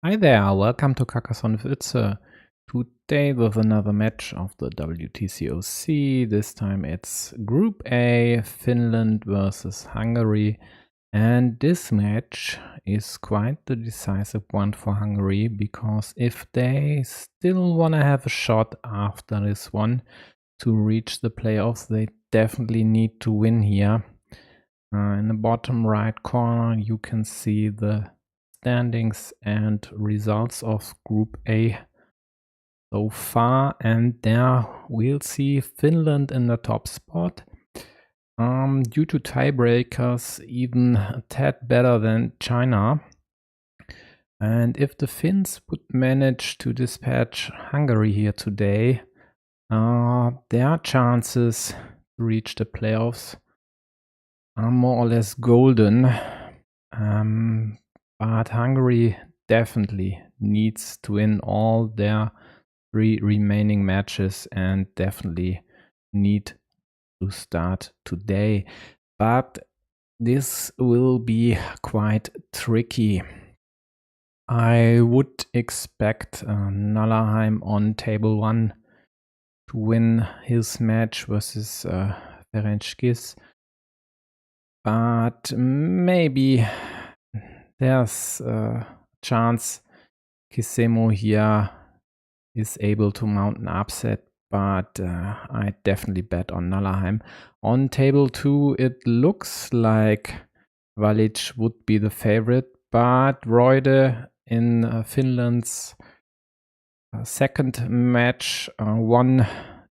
Hi there, welcome to Carcassonne with Itze. Today with another match of the WTCOC. This time it's Group A, Finland versus Hungary. And this match is quite the decisive one for Hungary, because if they still want to have a shot after this one to reach the playoffs, they definitely need to win here. In the bottom right corner you can see the standings and results of Group A so far, and there we'll see Finland in the top spot. Due to tiebreakers, even a tad better than China. And if the Finns would manage to dispatch Hungary here today, their chances to reach the playoffs are more or less golden. But Hungary definitely needs to win all their 3 remaining matches and definitely need to start today. But this will be quite tricky. I would expect Nallerheim on table 1 to win his match versus Ferencváros. But maybe there's a chance Kisemo here is able to mount an upset, but I definitely bet on Nallerheim. On table 2, it looks like Valic would be the favorite, but Roide in Finland's second match won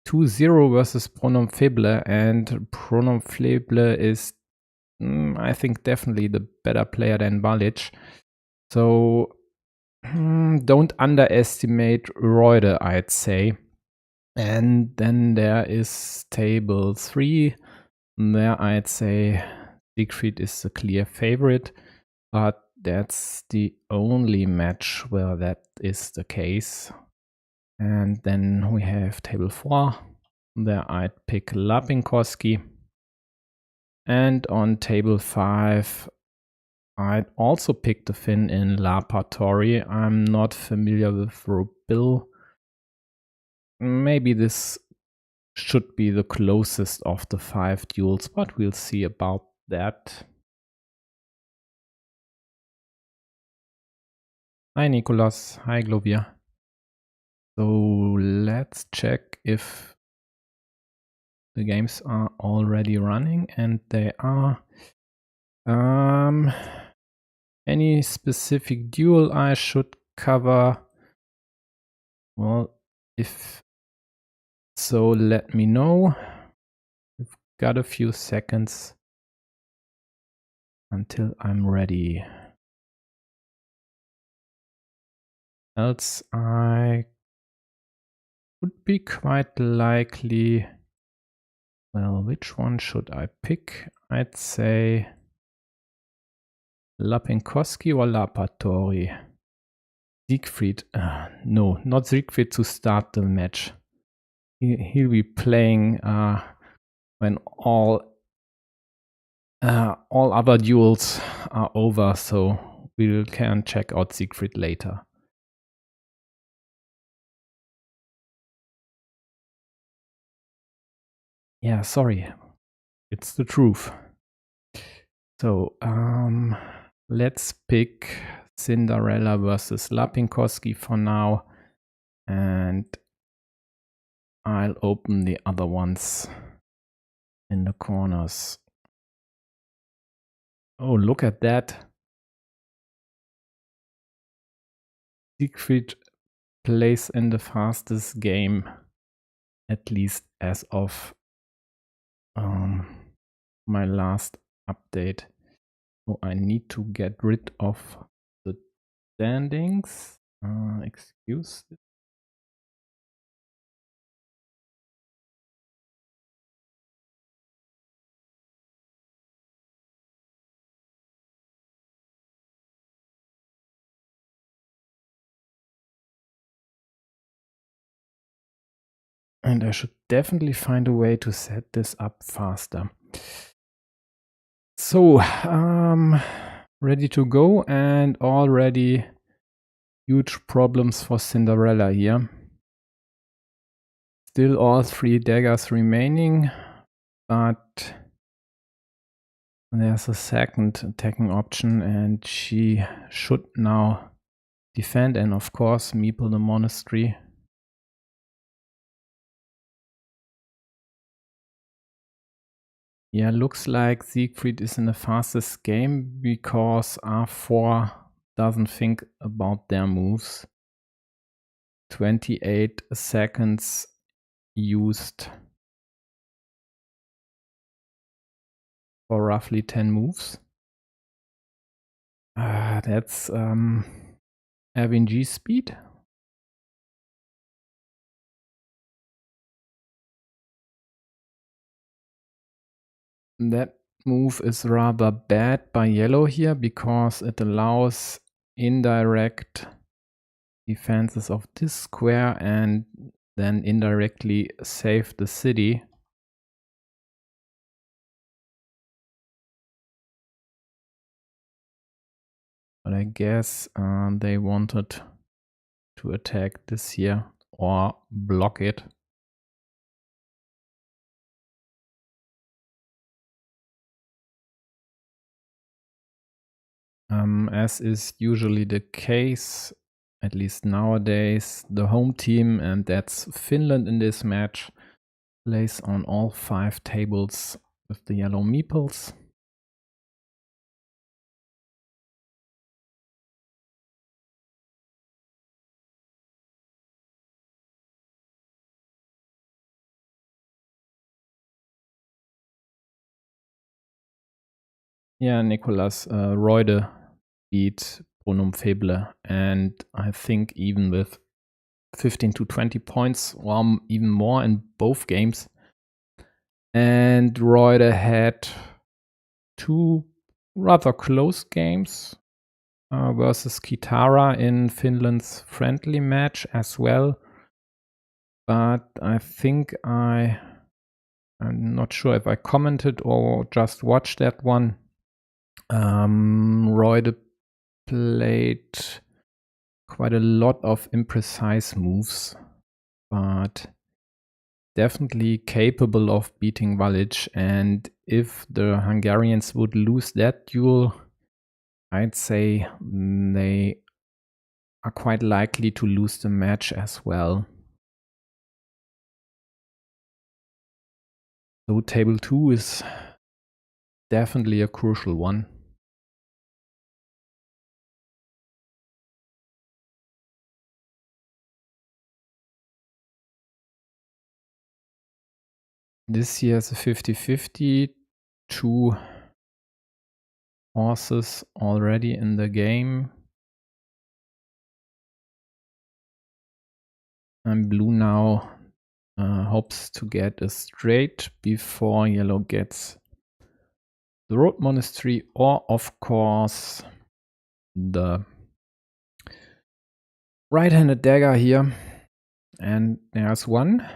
2-0 versus Pronom-Feble, and Pronom-Feble is I think definitely the better player than Valic. So don't underestimate Roide, I'd say. And then there is table 3. There I'd say Siegfried is the clear favorite, but that's the only match where that is the case. And then we have table 4. There I'd pick Lapinkoski. And on table 5, I'd also pick the Finn in Lapatori. I'm not familiar with Robil. Maybe this should be the closest of the 5 duels, but we'll see about that. Hi Nicolas, hi Glovia. So let's check if the games are already running, and they are. Any specific duel I should cover? Well, if so, let me know. We've got a few seconds until I'm ready. Else I would be quite likely. Well, which one should I pick? I'd say Lapinkoski or Lapatori. Siegfried. No, not Siegfried to start the match. He'll be playing when all other duels are over, so we can check out Siegfried later. Yeah, sorry. It's the truth. So, let's pick Cinderella versus Lapinkoski for now, and I'll open the other ones in the corners. Oh, look at that. Siegfried plays in the fastest game, at least as of my last update. So I need to get rid of the standings. Excuse me. And I should definitely find a way to set this up faster. So, ready to go, and already Huge problems for Cinderella here. Still all 3 daggers remaining, but there's a second attacking option and she should now defend and of course meeple the monastery. Yeah, looks like Siegfried is in the fastest game because R4 doesn't think about their moves. 28 seconds used for roughly 10 moves. That's Erwin G speed. That move is rather bad by yellow here because it allows indirect defenses of this square and then indirectly save the city. But I guess they wanted to attack this here or block it. As is usually the case, at least nowadays, the home team, and that's Finland in this match, plays on all 5 tables with the yellow meeples. Yeah, Nicolas Reude beat Bruno Feble, and I think even with 15 to 20 points or even more in both games. And Reude had 2 rather close games versus Kitara in Finland's friendly match as well. But I think I'm not sure if I commented or just watched that one. Reude played quite a lot of imprecise moves, but definitely capable of beating Valic. And if the Hungarians would lose that duel, I'd say they are quite likely to lose the match as well. So table 2 is definitely a crucial one. This year is a 50-50, 2 horses already in the game. And blue now hopes to get a straight before yellow gets the road monastery or of course the right-handed dagger here. And there's one.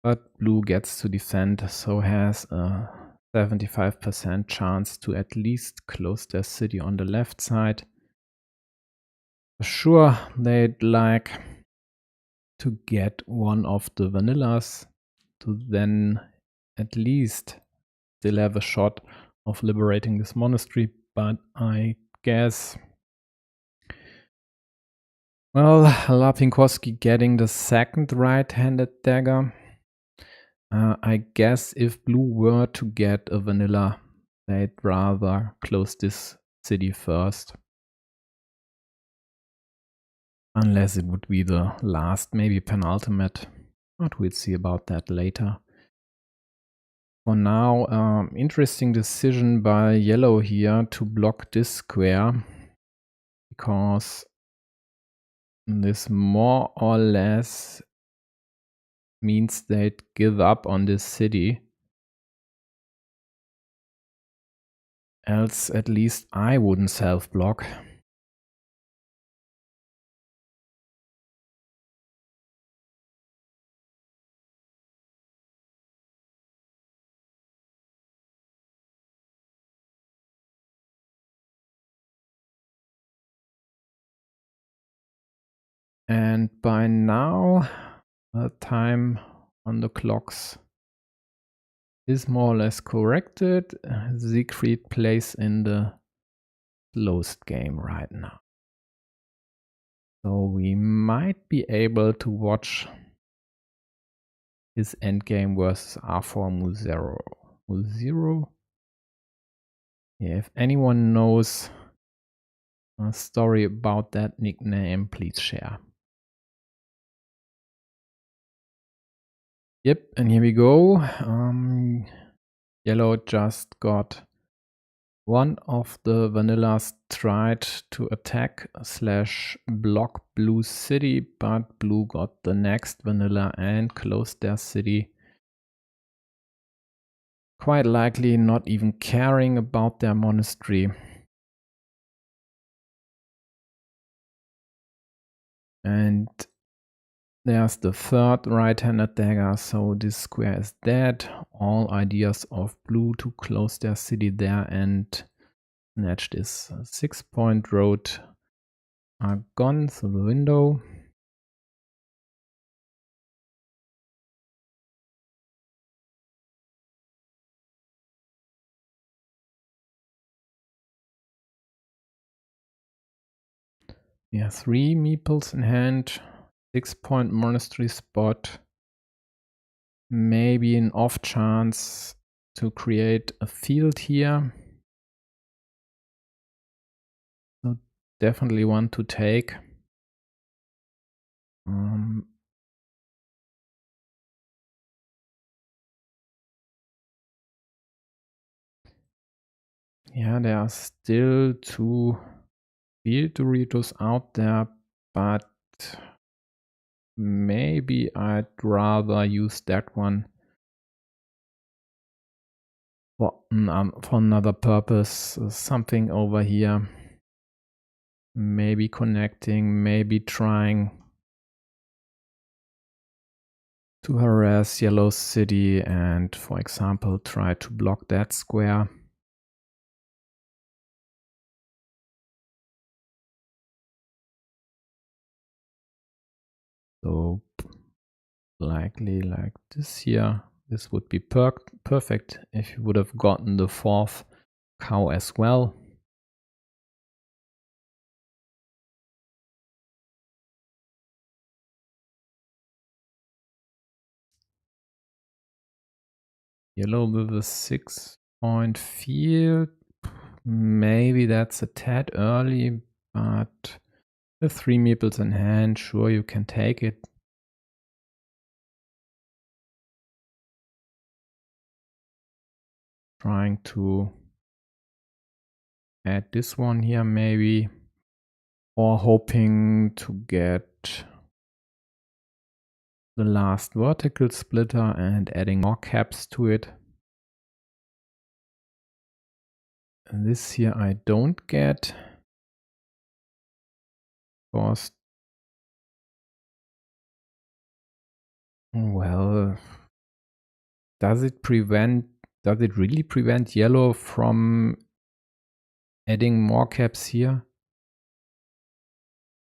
But blue gets to defend, so has a 75% chance to at least close their city on the left side. For sure, they'd like to get one of the vanillas to then at least still have a shot of liberating this monastery, but I guess, well, Lapinkoski getting the second right-handed dagger. I guess if blue were to get a vanilla, they'd rather close this city first. Unless it would be the last, maybe penultimate. But we'll see about that later. For now, interesting decision by yellow here to block this square. Because this more or less means they'd give up on this city. Else at least I wouldn't self-block. And by now, the time on the clocks is more or less corrected. Siegfried plays in the closed game right now. So we might be able to watch his endgame versus R4 Muzero. Muzero? Yeah, if anyone knows a story about that nickname, please share. Yep, and here we go. Yellow just got one of the vanillas tried to attack / block Blue's city, but Blue got the next vanilla and closed their city. Quite likely not even caring about their monastery. And there's the third right-handed dagger, so this square is dead. All ideas of Blue to close their city there and snatch this 6-point road are gone through the window. Yeah, 3 meeples in hand, 6-point monastery spot. Maybe an off chance to create a field here. So definitely one to take. Yeah, there are still 2 field Doritos out there, but maybe I'd rather use that one for another purpose. Something over here. Maybe connecting, maybe trying to harass Yellow City and, for example, try to block that square. So likely like this here. This would be perfect if you would have gotten the 4th cow as well. Yellow with a 6-point field. Maybe that's a tad early, but with 3 meeples in hand, sure you can take it. Trying to add this one here maybe, or hoping to get the last vertical splitter and adding more caps to it. And this here I don't get. Course. Well, does it really prevent yellow from adding more caps here?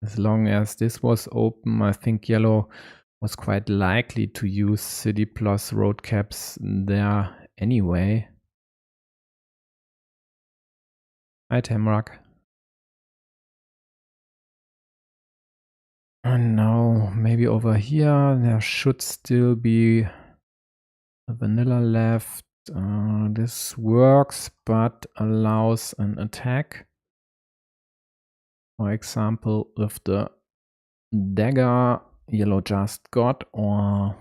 As long as this was open, I think yellow was quite likely to use city plus road caps there anyway. Hi, Tamrak. And now maybe over here there should still be a vanilla left. This works but allows an attack. For example, with the dagger yellow just got, or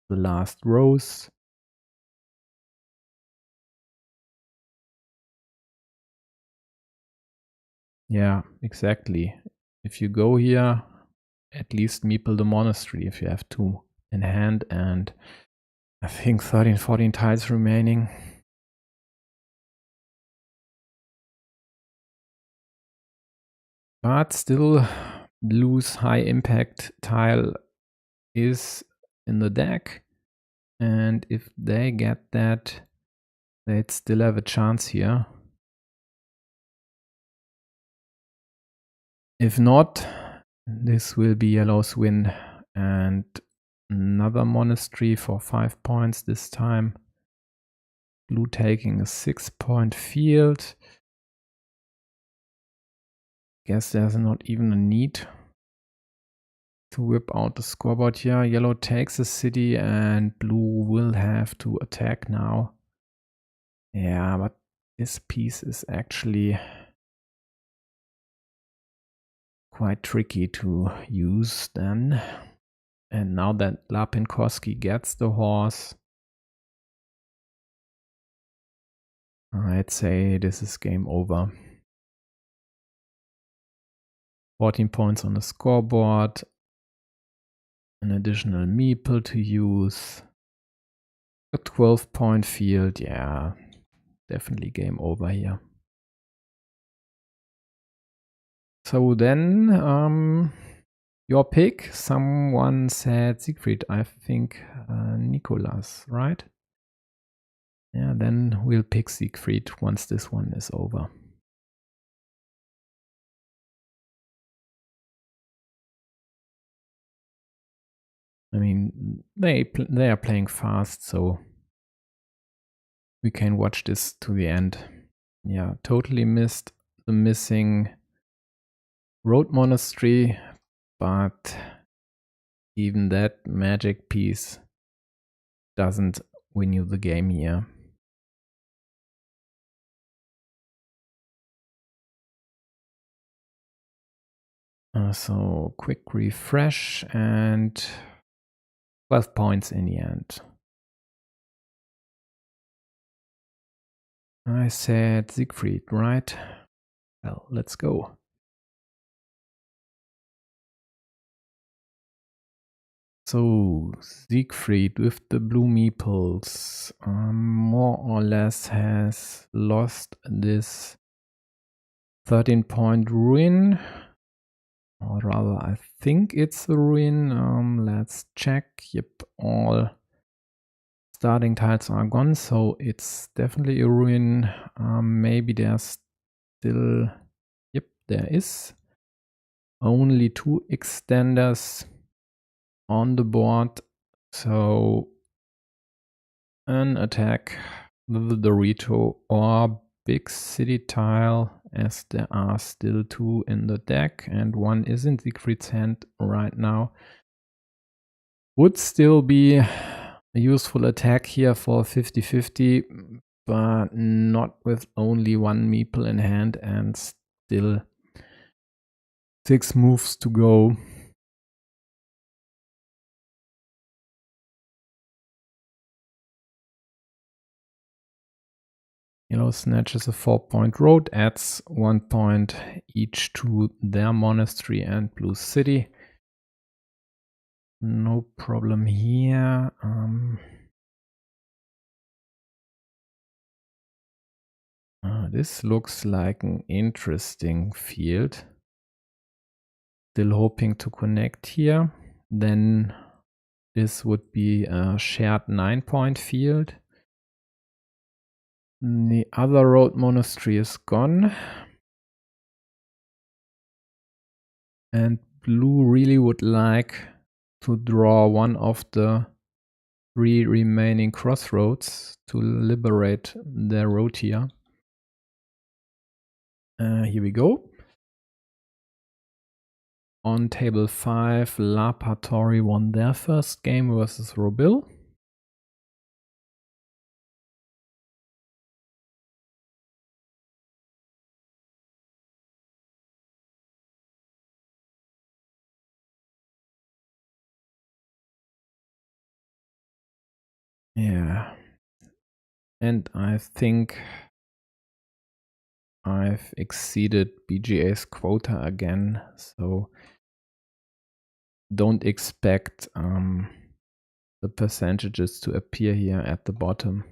the last rose. Yeah, exactly. If you go here, at least meeple the monastery if you have 2 in hand, and I think 13-14 tiles remaining. But still, Blue's high impact tile is in the deck, and if they get that, they'd still have a chance here. If not, This will be yellow's win, and another monastery for 5 points this time. Blue taking a 6-point field. Guess there's not even a need to whip out the scoreboard here. Yellow takes a city and blue will have to attack now. Yeah, but this piece is actually quite tricky to use then. And now that Lapinkoski gets the horse, I'd say this is game over. 14 points on the scoreboard. An additional meeple to use. A 12-point field, yeah. Definitely game over here. So then, your pick. Someone said Siegfried, I think Nicolas, right? Yeah, then we'll pick Siegfried once this one is over. I mean, they are playing fast, so we can watch this to the end. Yeah, totally missed the missing road monastery, but even that magic piece doesn't win you the game here. So quick refresh and 12 points in the end. I said Siegfried, right? Well, let's go. So Siegfried with the blue meeples more or less has lost this 13-point ruin. Or rather, I think it's a ruin. Let's check. Yep, all starting tiles are gone, so it's definitely a ruin. Maybe there's still... Yep, there is. Only 2 extenders on the board. So an attack with the Dorito or big city tile, as there are still 2 in the deck and 1 is in Siegfried's hand right now, would still be a useful attack here for 50-50, but not with only 1 meeple in hand and still 6 moves to go. Yellow snatches a 4-point road, adds 1 point each to their monastery and blue city. No problem here. This looks like an interesting field. Still hoping to connect here. Then this would be a shared 9-point field. The other road monastery is gone. And blue really would like to draw one of the 3 remaining crossroads to liberate their road here. Here we go. On table 5, La Patori won their first game versus Robil. Yeah. And I think I've exceeded BGA's quota again, so don't expect the percentages to appear here at the bottom.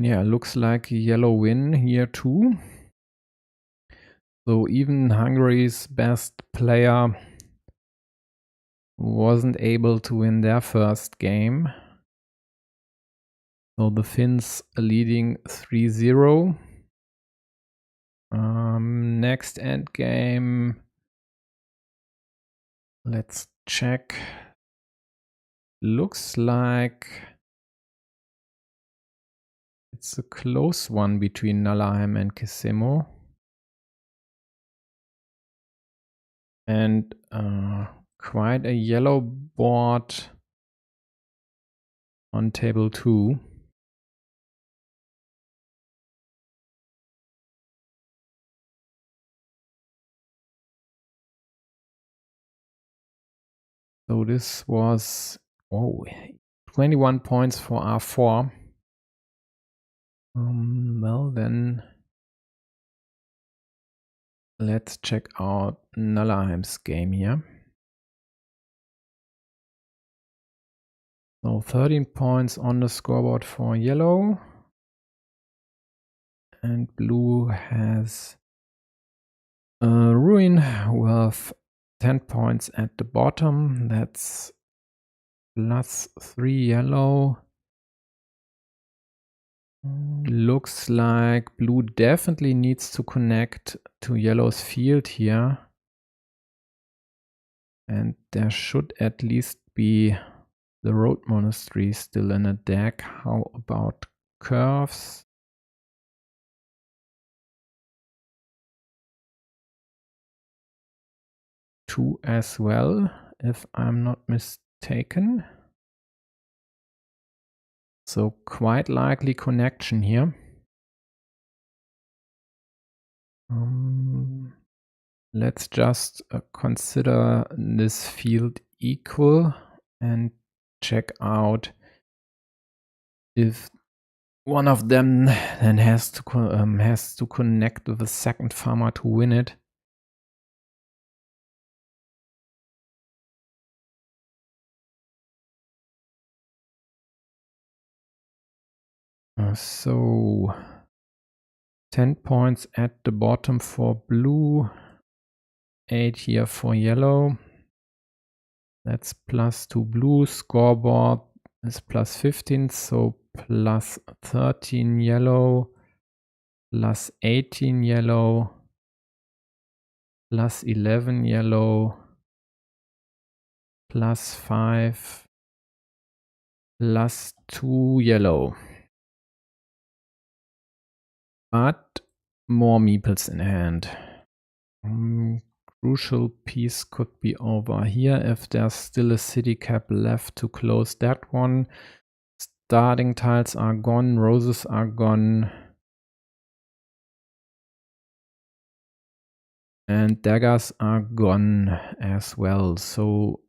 Yeah, looks like a yellow win here too. So even Hungary's best player wasn't able to win their first game. So the Finns are leading 3-0. Next endgame. Let's check. Looks like it's a close one between Nalaheim and Kisemo. And quite a yellow board on table 2. So this was 21 points for R4. Well, then let's check out Nalaheim's game here. So 13 points on the scoreboard for yellow. And blue has a ruin with 10 points at the bottom. That's +3 yellow. Looks like blue definitely needs to connect to yellow's field here. And there should at least be the road monastery still in a deck. How about curves? Two as well, if I'm not mistaken. So quite likely connection here. Let's just consider this field equal and check out if one of them then has to connect with the second farmer to win it. So 10 points at the bottom for blue, 8 here for yellow. That's +2 blue. Scoreboard is +15, so +13 yellow, +18 yellow, +11 yellow, +5, +2 yellow. But more meeples in hand. Crucial piece could be over here if there's still a city cap left to close that one. Starting tiles are gone, roses are gone. And daggers are gone as well. So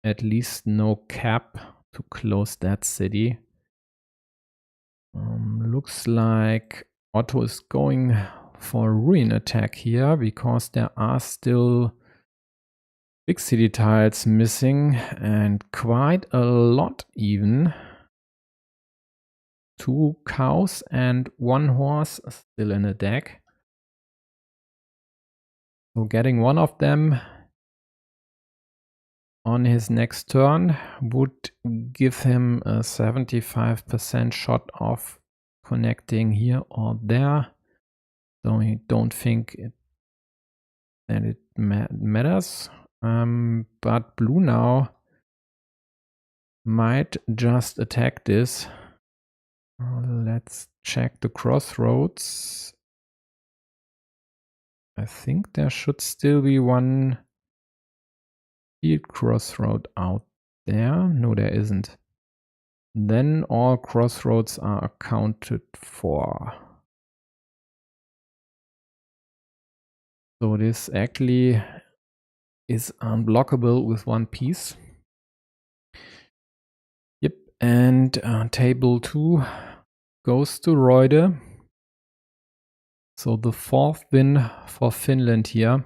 at least no cap to close that city. Looks like Otto is going for a ruin attack here because there are still big city tiles missing and quite a lot even. 2 cows and 1 horse still in the deck. So getting one of them on his next turn would give him a 75% shot of connecting here or there. So I don't think that it matters. But blue now might just attack this. Let's check the crossroads. I think there should still be one field crossroad out there. No, there isn't. Then all crossroads are accounted for. So this actually is unblockable with one piece. Yep, and table 2 goes to Reude. So the 4th win for Finland here.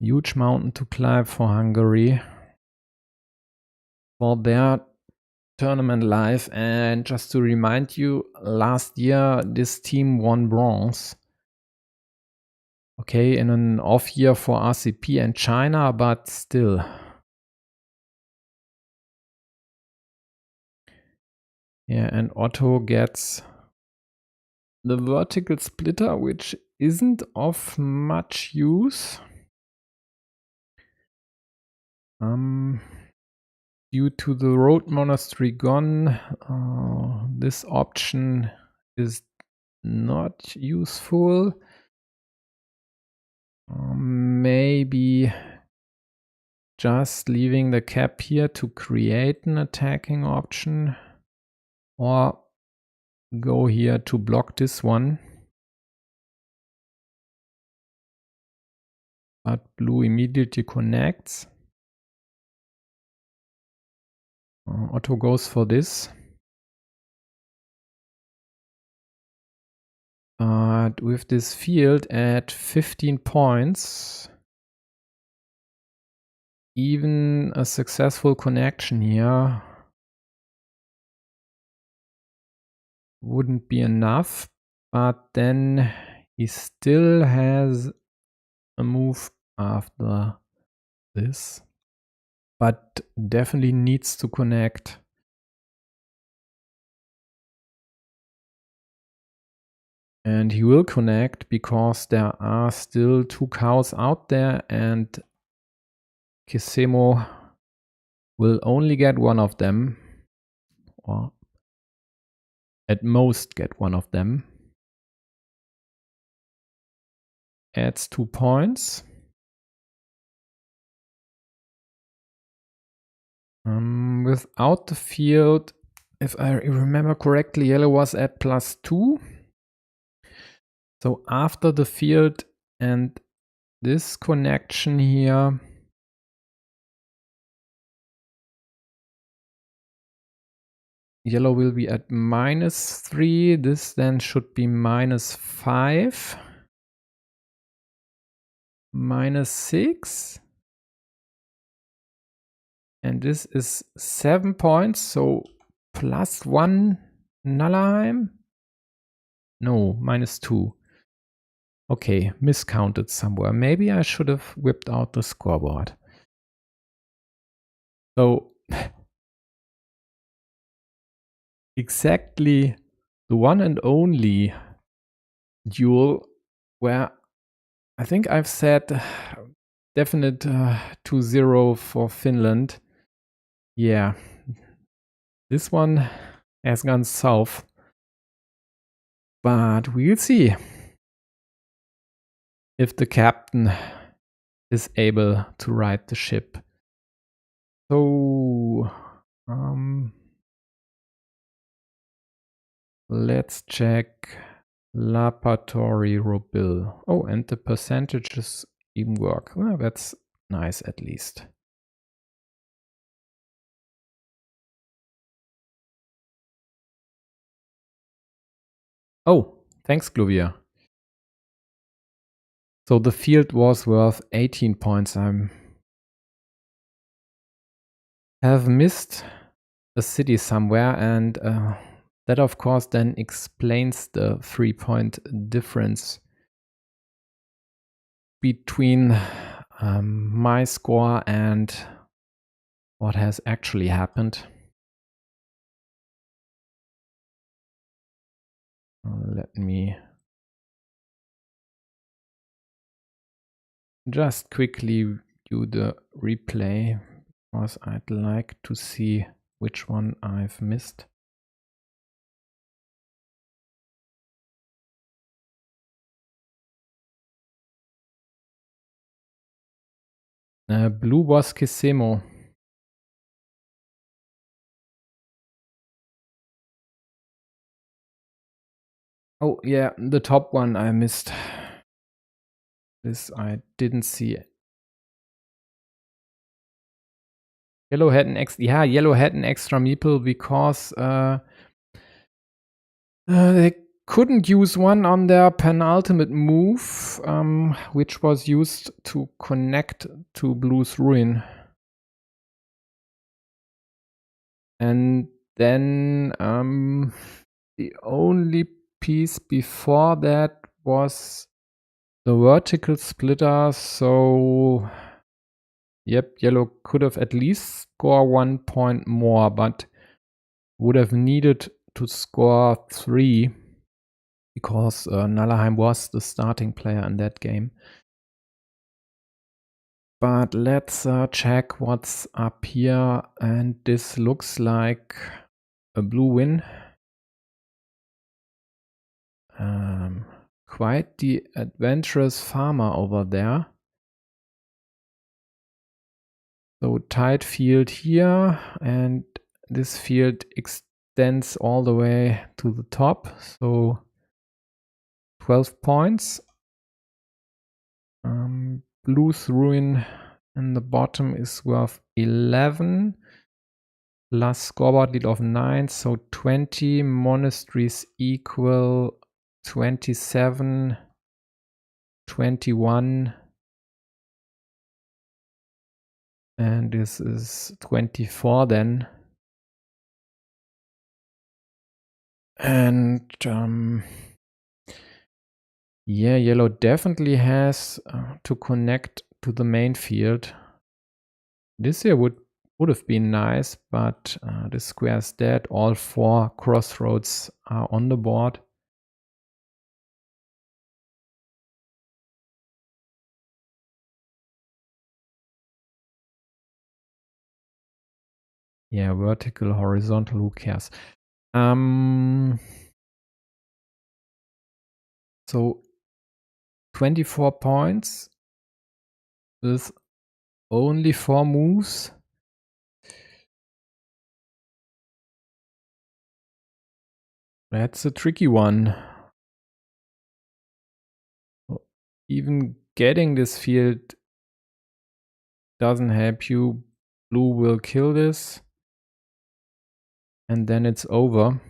Huge mountain to climb for Hungary. for their tournament life. And just to remind you, last year this team won bronze. Okay, in an off year for RCP and China, but still. Yeah, and Otto gets the vertical splitter, which isn't of much use. Due to the road monastery gone, this option is not useful. Maybe just leaving the cap here to create an attacking option, or go here to block this one. But blue immediately connects. Otto goes for this. But with this field at 15 points, even a successful connection here wouldn't be enough. But then he still has a move after this, but definitely needs to connect. And he will connect because there are still 2 cows out there, and Kisemo will only get one of them, or at most get one of them. Adds 2 points. Without the field, if I remember correctly, yellow was at +2. So after the field and this connection here, yellow will be at -3. This then should be -5. -6. And this is 7 points, so +1 Nullheim. No, -2. Okay, miscounted somewhere. Maybe I should have whipped out the scoreboard. So exactly the one and only duel where I think I've said definite 2-0 for Finland. Yeah, this one has gone south, but we'll see if the captain is able to right the ship. So let's check laboratory Robil. Oh, and the percentages even work. Well, that's nice at least. Oh, thanks, Gluvia. So the field was worth 18 points. I have missed a city somewhere, and that of course then explains the 3-point difference between my score and what has actually happened. Let me just quickly do the replay because I'd like to see which one I've missed. Blue was Kisemo. Oh yeah, the top one I missed. This I didn't see. Yellow had an yellow had an extra meeple because they couldn't use one on their penultimate move, which was used to connect to Blue's ruin. And then the only piece before that was the vertical splitter. So yep, yellow could have at least scored 1 point more, but would have needed to score 3 because Nallerheim was the starting player in that game. But let's check what's up here, and this looks like a blue win. Quite the adventurous farmer over there. So tight field here, and this field extends all the way to the top. So 12 points. Blue's ruin in the bottom is worth 11. Plus scoreboard lead of 9, so 20. Monasteries equal 27, 21. And this is 24 then. And yeah, yellow definitely has to connect to the main field. This here would have been nice, but the square's dead. All 4 crossroads are on the board. Yeah, vertical, horizontal, who cares? So 24 points with only 4 moves. That's a tricky one. Even getting this field doesn't help you. Blue will kill this. And then it's over.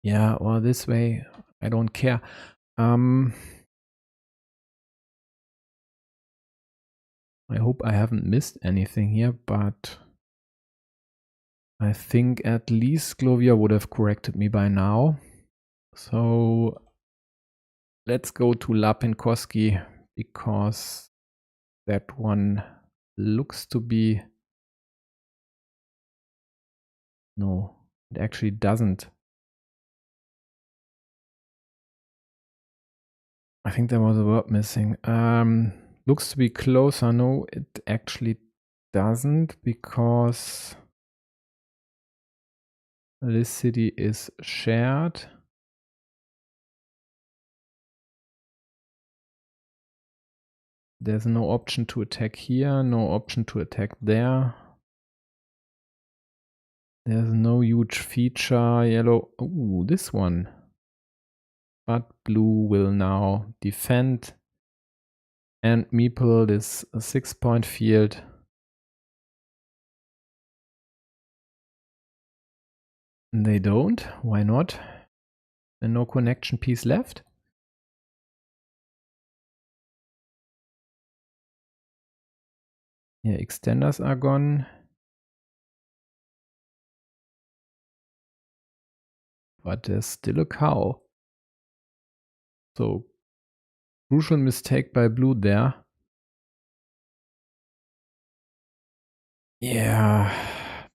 Yeah, well, this way, I don't care. I hope I haven't missed anything here, but I think at least Glovia would have corrected me by now. So let's go to Lapinkoski, because that one looks to be... No, it actually doesn't. I think there was a word missing. Looks to be closer. No, it actually doesn't, because this city is shared. There's no option to attack here, no option to attack there. There's no huge feature. Yellow, ooh, this one. But blue will now defend and meeple this 6-point field. They don't. Why not? And no connection piece left. Yeah, extenders are gone. But there's still a cow. So, crucial mistake by blue there. Yeah,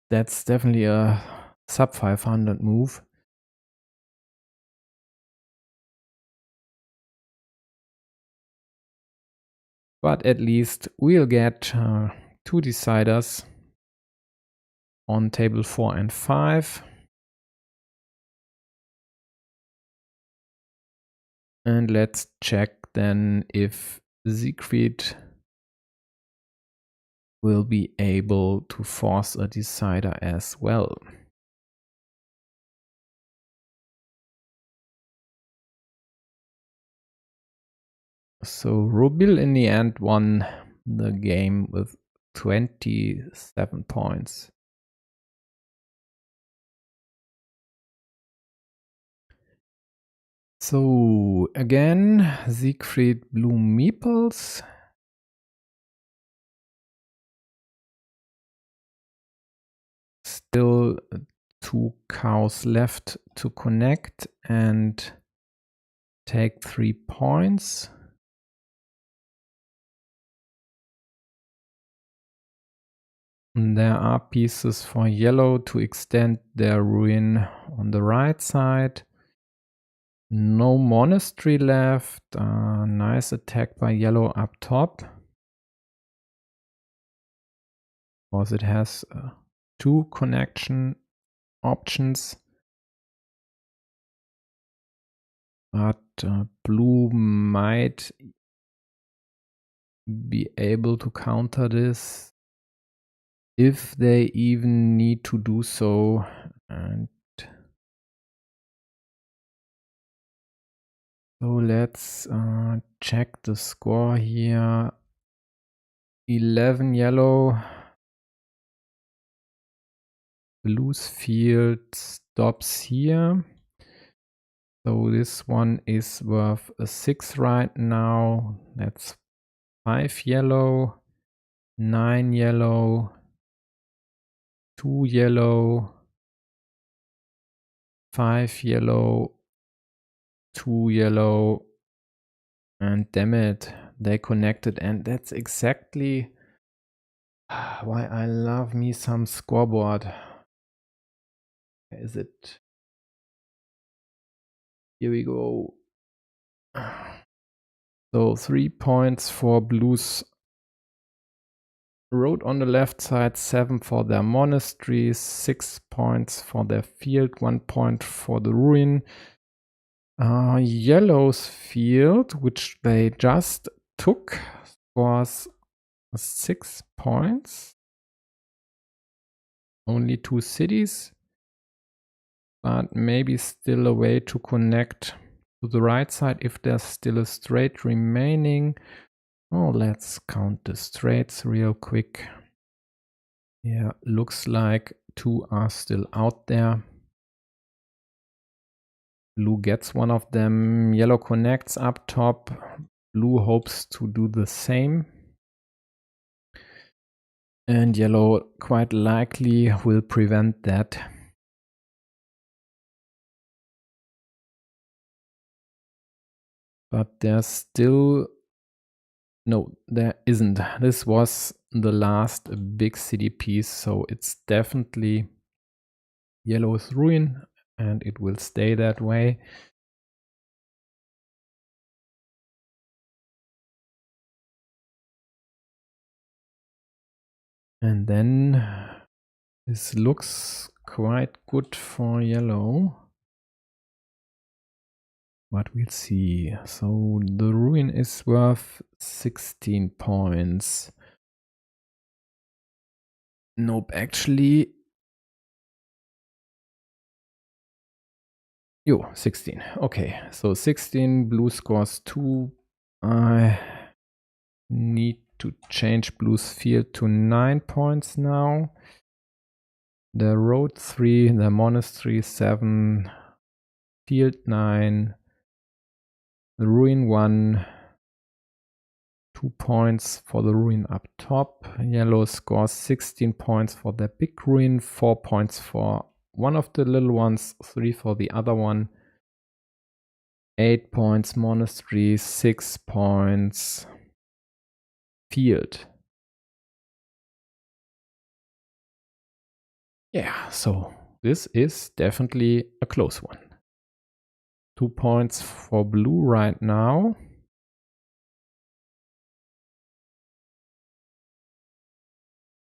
that's definitely a sub 500 move. But at least we'll get 2 deciders on table 4 and 5. And let's check then if Siegfried will be able to force a decider as well. So Robil in the end won the game with 27 points. So again, Siegfried blue meeples. still 2 cows left to connect and take 3 points. And there are pieces for yellow to extend their ruin on the right side. No monastery left. Nice attack by yellow up top. Because it has 2 connection options. But blue might be able to counter this if they even need to do so. And so let's check the score here. 11 yellow. Blue's field stops here. So this one is worth a 6 right now. That's 5 yellow, 9 yellow, 2 yellow, 5 yellow, 2 yellow, and damn it, they connected. And that's exactly why I love me some scoreboard. Where is it? Here we go. So 3 points for blues road on the left side, 7 for their monasteries, 6 points for their field, 1 point for the ruin. Yellow's field, which they just took, was 6 points. Only 2 cities, but maybe still a way to connect to the right side if there's still a strait remaining. Oh, let's count the straits real quick. Yeah, looks like 2 are still out there. Blue gets one of them. Yellow connects up top. Blue hopes to do the same. And yellow quite likely will prevent that. But there's still... No, there isn't. This was the last big city piece, so it's definitely yellow's ruin, and it will stay that way. And then this looks quite good for yellow. But we'll see. So the ruin is worth 16 points. Nope, actually. Yo, 16. Okay, so 16, blue scores 2. I need to change blue's field to 9 points now. The road 3, the monastery 7, field 9, the ruin 1, 2 points for the ruin up top. Yellow scores 16 points for the big ruin, 4 points for one of the little ones, 3 for the other one. 8 points monastery, 6 points field. Yeah, so this is definitely a close one. 2 points for blue right now.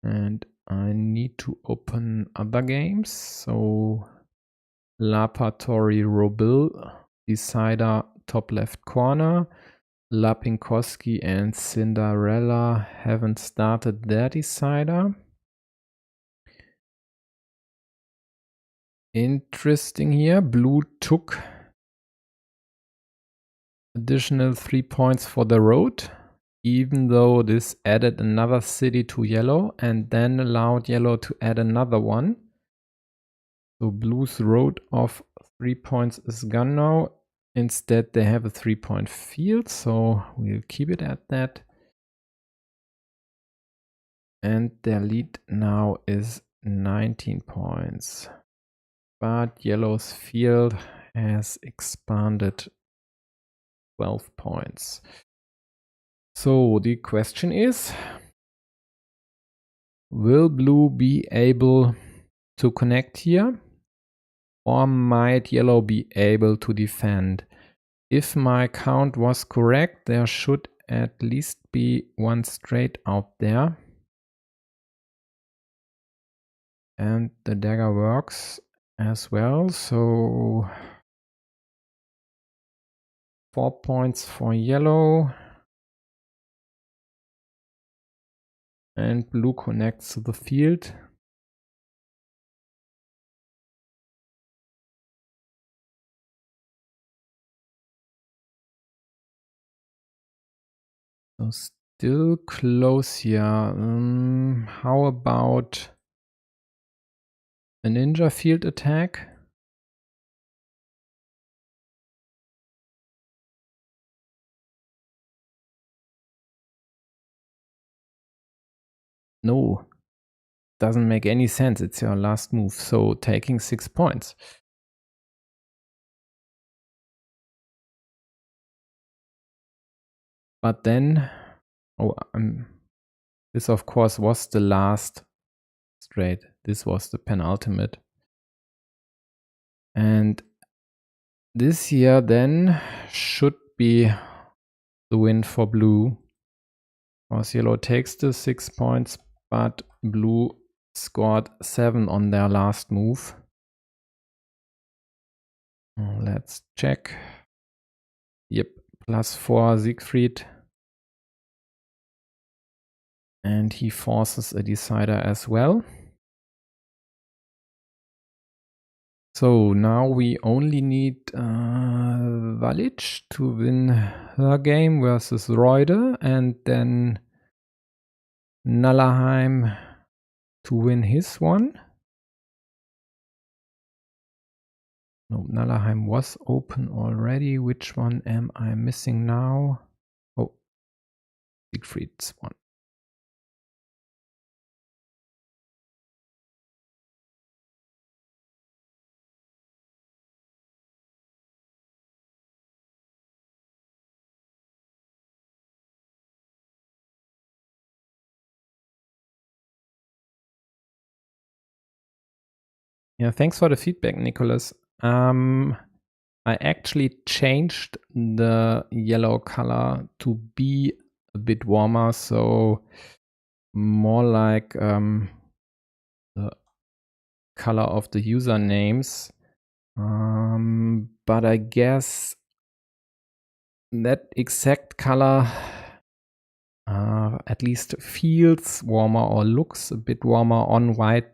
And I need to open other games. So Lapatori Robil, Decider top left corner. Lapinkoski and Cinderella haven't started their Decider. Interesting here. Blue took additional 3 points for the road, even though this added another city to yellow and then allowed yellow to add another one. So blue's road of 3 points is gone now. Instead, they have a 3-point field, so we'll keep it at that. And their lead now is 19 points. But yellow's field has expanded 12 points. So the question is, will blue be able to connect here? Or might yellow be able to defend? If my count was correct, there should at least be one straight out there. And the dagger works as well, so 4 points for yellow. And blue connects to the field. So still close here. How about a ninja field attack? No, doesn't make any sense. It's your last move, so taking 6 points. But then, this of course was the last straight. This was the penultimate. And this here then should be the win for blue. Because yellow takes the 6 points, but blue scored 7 on their last move. Let's check. Yep, +4 Siegfried. And he forces a decider as well. So now we only need Valic to win her game versus Reude, and then Nallerheim to win his one. No, Nallerheim was open already. Which one am I missing now? Oh, Siegfried's one. Yeah, thanks for the feedback, Nicholas. I actually changed the yellow color to be a bit warmer, so more like the color of the usernames. But I guess that exact color at least feels warmer or looks a bit warmer on white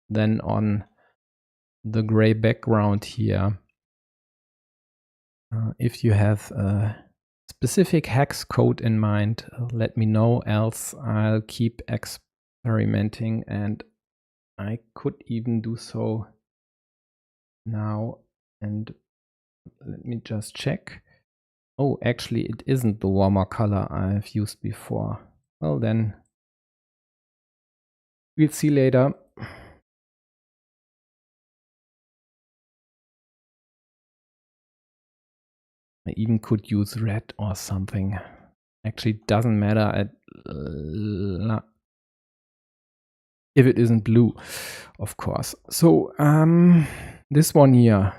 than on the gray background here. If you have a specific hex code in mind, let me know, else I'll keep experimenting, and I could even do so now. And let me just check. Oh, actually it isn't the warmer color I've used before. Well then, we'll see later. I even could use red or something. Actually, doesn't matter if it isn't blue, of course. So this one here,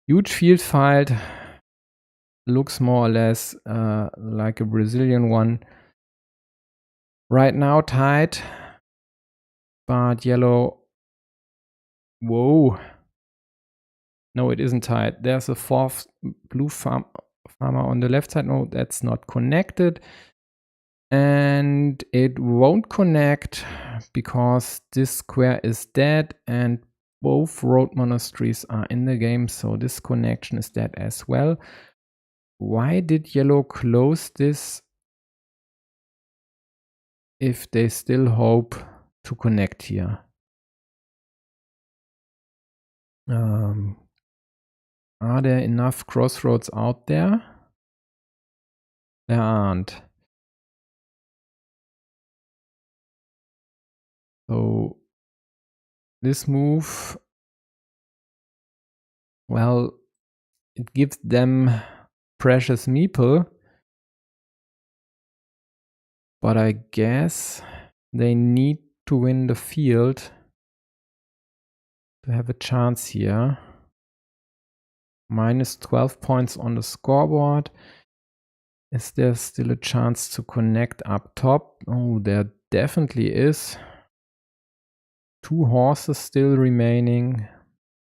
huge field fight, looks more or less like a Brazilian one. Right now tied, but yellow. Whoa. No, it isn't tied. There's a fourth blue farmer on the left side. No, that's not connected. And it won't connect because this square is dead and both road monasteries are in the game. So this connection is dead as well. Why did yellow close this if they still hope to connect here? Are there enough crossroads out there? There aren't. So this move, well, it gives them precious meeple, but I guess they need to win the field to have a chance here. Minus 12 points on the scoreboard. Is there still a chance to connect up top? Oh, there definitely is. 2 horses still remaining.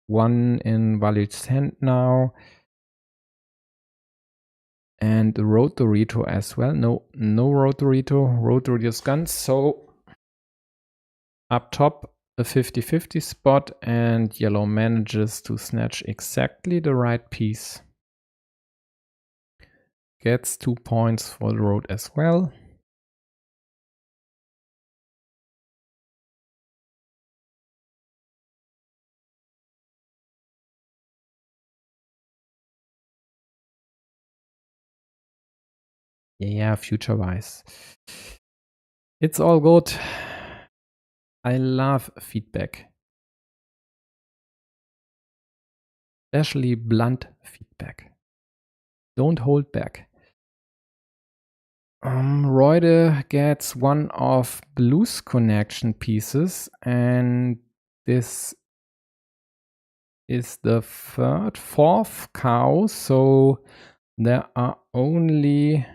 1 in Walid's hand now. And the Rotorito as well. No Rotorito. Rotorito's gone. So up top, a 50-50 spot, and yellow manages to snatch exactly the right piece. Gets 2 points for the road as well. Yeah, future-wise. It's all good. I love feedback. Especially blunt feedback. Don't hold back. Reude gets one of Blue's connection pieces, and this is the fourth cow, so there are only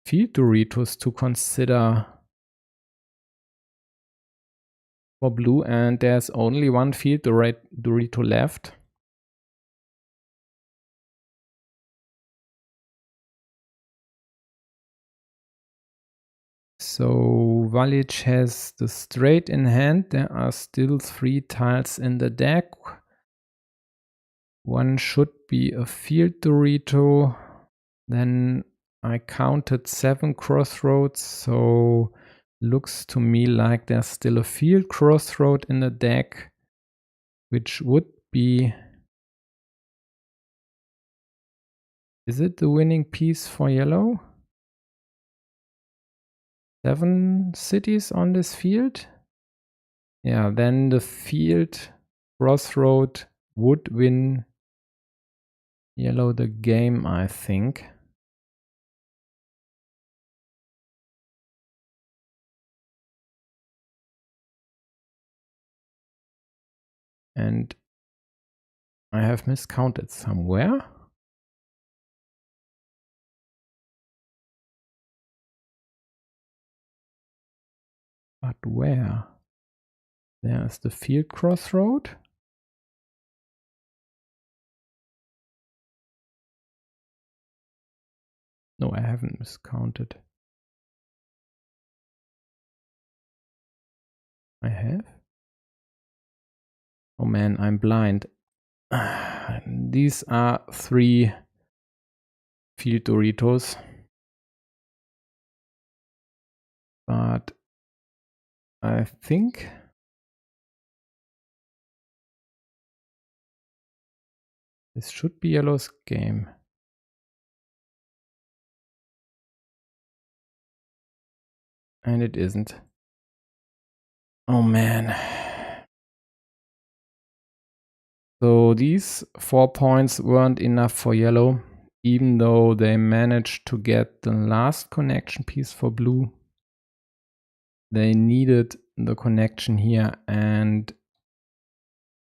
field Doritos to consider for Blue, and there's only one field Dorito left. So Walid has the straight in hand. There are still 3 tiles in the deck. One should be a field Dorito. Then I counted 7 crossroads, so looks to me like there's still a field crossroad in the deck, which would be... Is it the winning piece for yellow? 7 cities on this field? Yeah, then the field crossroad would win yellow the game, I think. And I have miscounted somewhere. But where? There's the field crossroad. No, I haven't miscounted. I have? Oh man, I'm blind. These are 3 field Doritos. But I think this should be yellow's game. And it isn't. Oh man. So these 4 points weren't enough for yellow, even though they managed to get the last connection piece for blue. They needed the connection here, and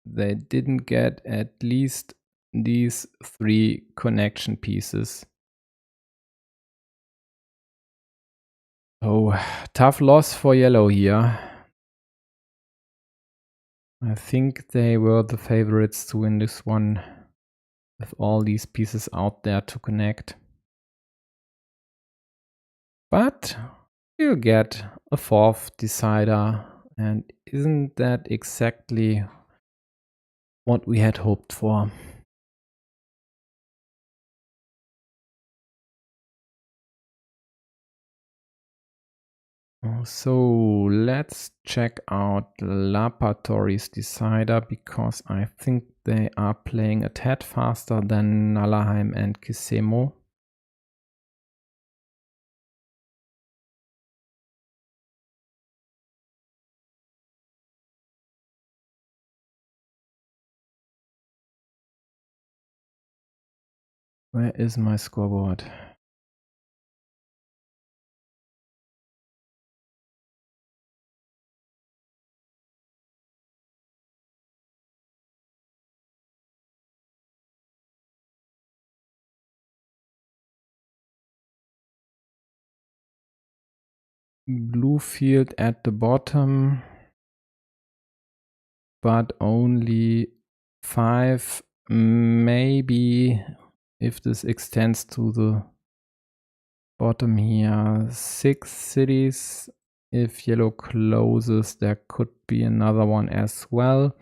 they didn't get at least these 3 connection pieces. So tough loss for yellow here. I think they were the favorites to win this one with all these pieces out there to connect. But we'll get a 4th decider, and isn't that exactly what we had hoped for? So let's check out Lapatori's decider, because I think they are playing a tad faster than Nalaheim and Kisemo. Where is my scoreboard? Blue field at the bottom, but only 5, maybe if this extends to the bottom here, 6 cities. If yellow closes, there could be another one as well.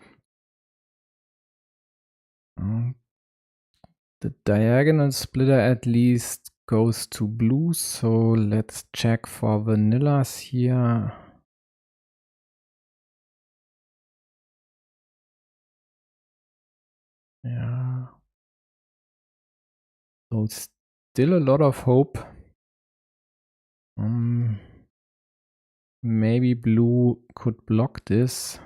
The diagonal splitter at least goes to blue, so let's check for vanillas here. Yeah. So still a lot of hope. Maybe blue could block this.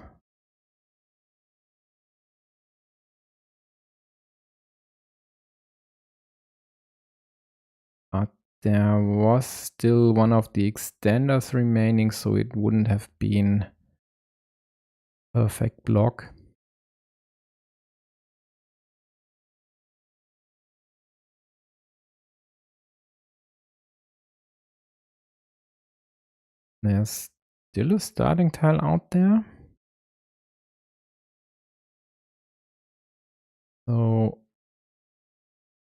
But there was still one of the extenders remaining, so it wouldn't have been perfect block. There's still a starting tile out there. So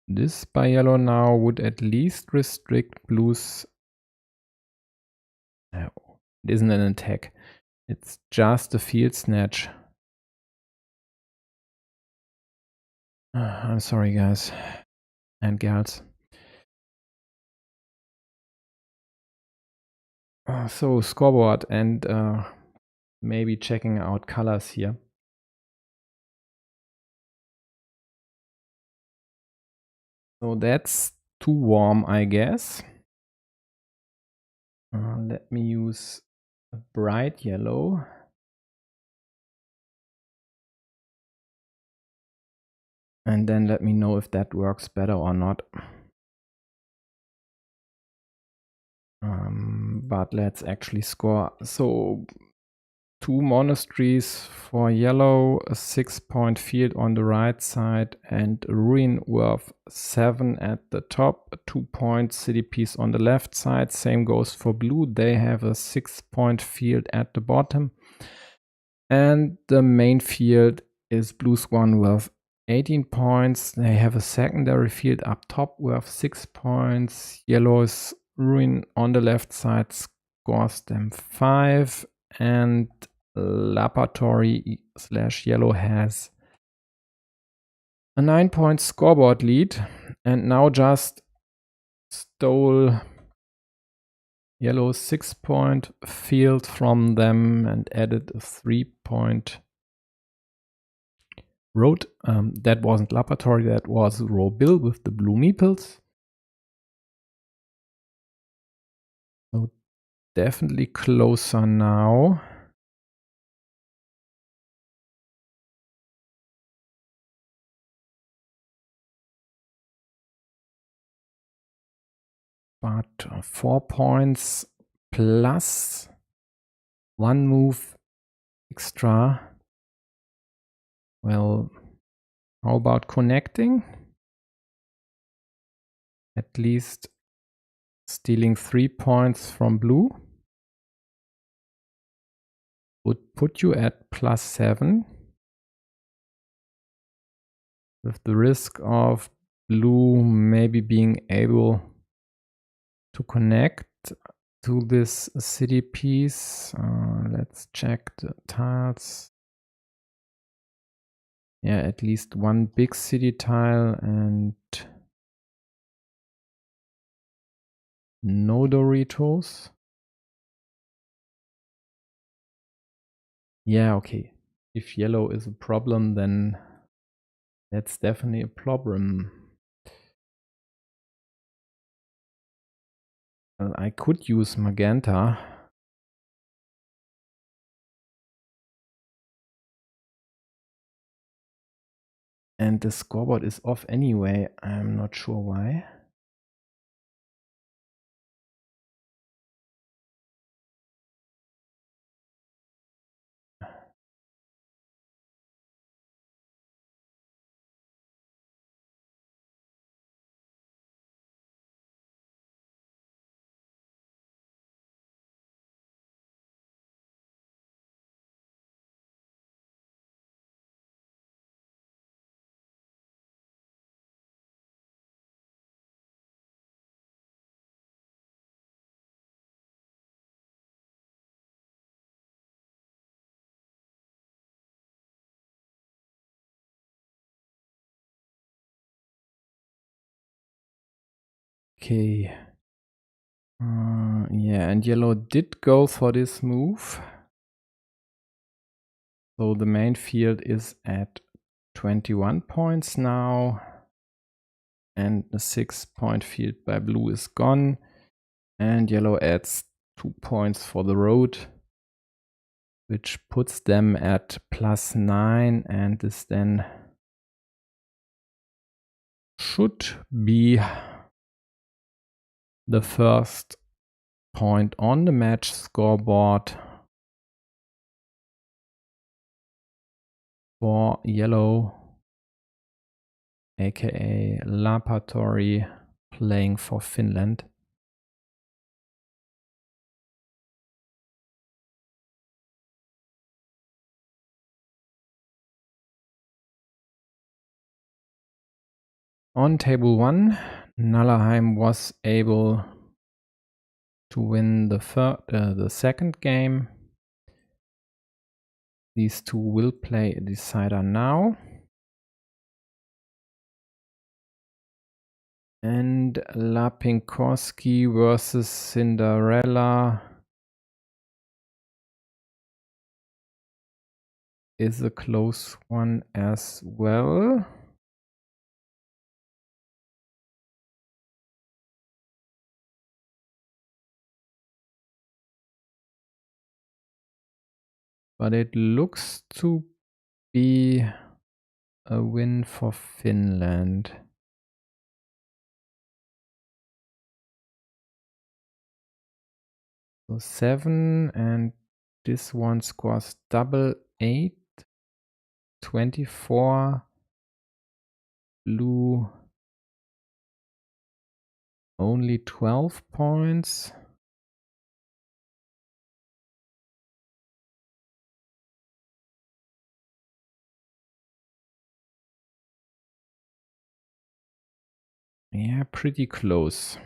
this by yellow now would at least restrict blue's. No, it isn't an attack. It's just a field snatch. I'm sorry, guys and gals. So scoreboard and maybe checking out colors here. So that's too warm, I guess. Let me use a bright yellow. And then let me know if that works better or not. But let's actually score. So 2 monasteries for yellow, a 6-point field on the right side, and a ruin worth 7 at the top, a 2-point city piece on the left side. Same goes for blue. They have a 6-point field at the bottom. And the main field is blue's one worth 18 points. They have a secondary field up top worth 6 points. Yellow's ruin on the left side scores them 5. And laboratory / yellow has a 9-point scoreboard lead. And now just stole yellow's 6-point field from them and added a 3-point road. That wasn't laboratory, that was row bill with the blue meeples. So definitely closer now. But 4 points plus 1 move extra. Well, how about connecting? At least stealing 3 points from blue would put you at +7. With the risk of blue maybe being able to connect to this city piece. Let's check the tiles. Yeah, at least 1 big city tile and no Doritos. Yeah, okay. If yellow is a problem, then that's definitely a problem. Well, I could use magenta. And the scoreboard is off anyway. I'm not sure why. Okay. Yeah, and yellow did go for this move. So the main field is at 21 points now. And the 6-point field by blue is gone. And yellow adds 2 points for the road, which puts them at +9, and this then should be the first point on the match scoreboard for yellow, aka Lapatori, playing for Finland. On table 1, Nallerheim was able to win the second game. These two will play a decider now. And Lapinkoski versus Cinderella is a close one as well. But it looks to be a win for Finland. So 7, and this one scores double 8, 24. Blue only 12 points. Yeah, pretty close.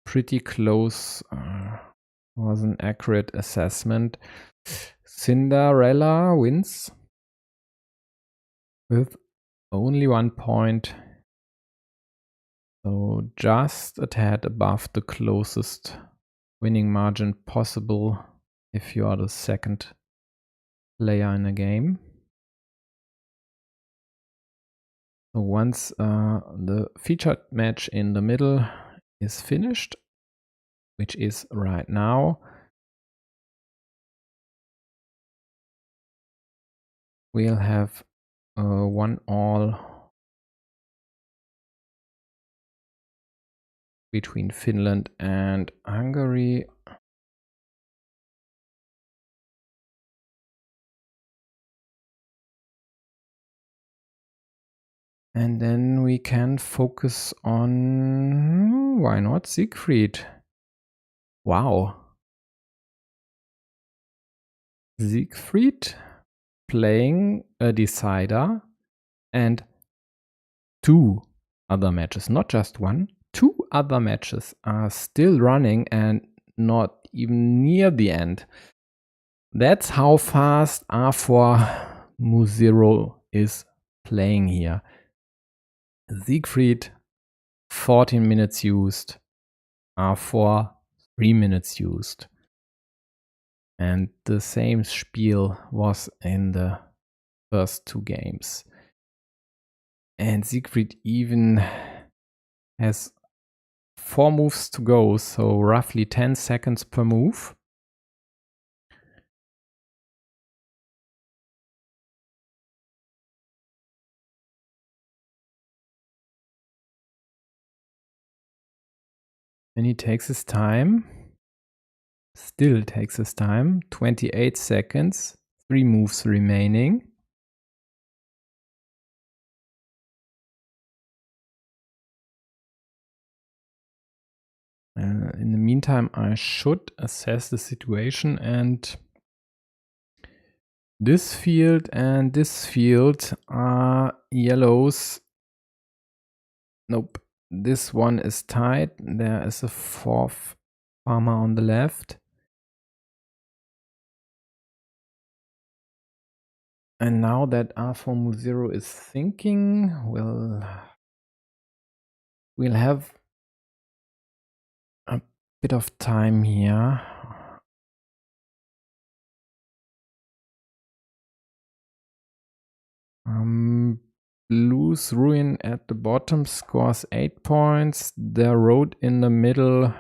Pretty close was an accurate assessment. Cinderella wins with only 1 point. So just a tad above the closest winning margin possible if you are the second player in a game. So once the featured match in the middle is finished, which is right now, we'll have 1-1 between Finland and Hungary. And then we can focus on, why not, Siegfried? Wow. Siegfried playing a decider and 2 other matches, not just 1. 2 other matches are still running and not even near the end. That's how fast R4 Mu0 is playing here. Siegfried, 14 minutes used. R4, 3 minutes used. And the same spiel was in the first 2 games. And Siegfried even has 4 moves to go, so roughly 10 seconds per move. And he takes his time. Still takes his time. 28 seconds. 3 moves remaining. In the meantime, I should assess the situation, and this field and this field are yellows. Nope, this one is tied. There is a 4th farmer on the left. And now that R4 move 0 is thinking, we'll have a bit of time here. Blue's ruin at the bottom scores 8 points. The road in the middle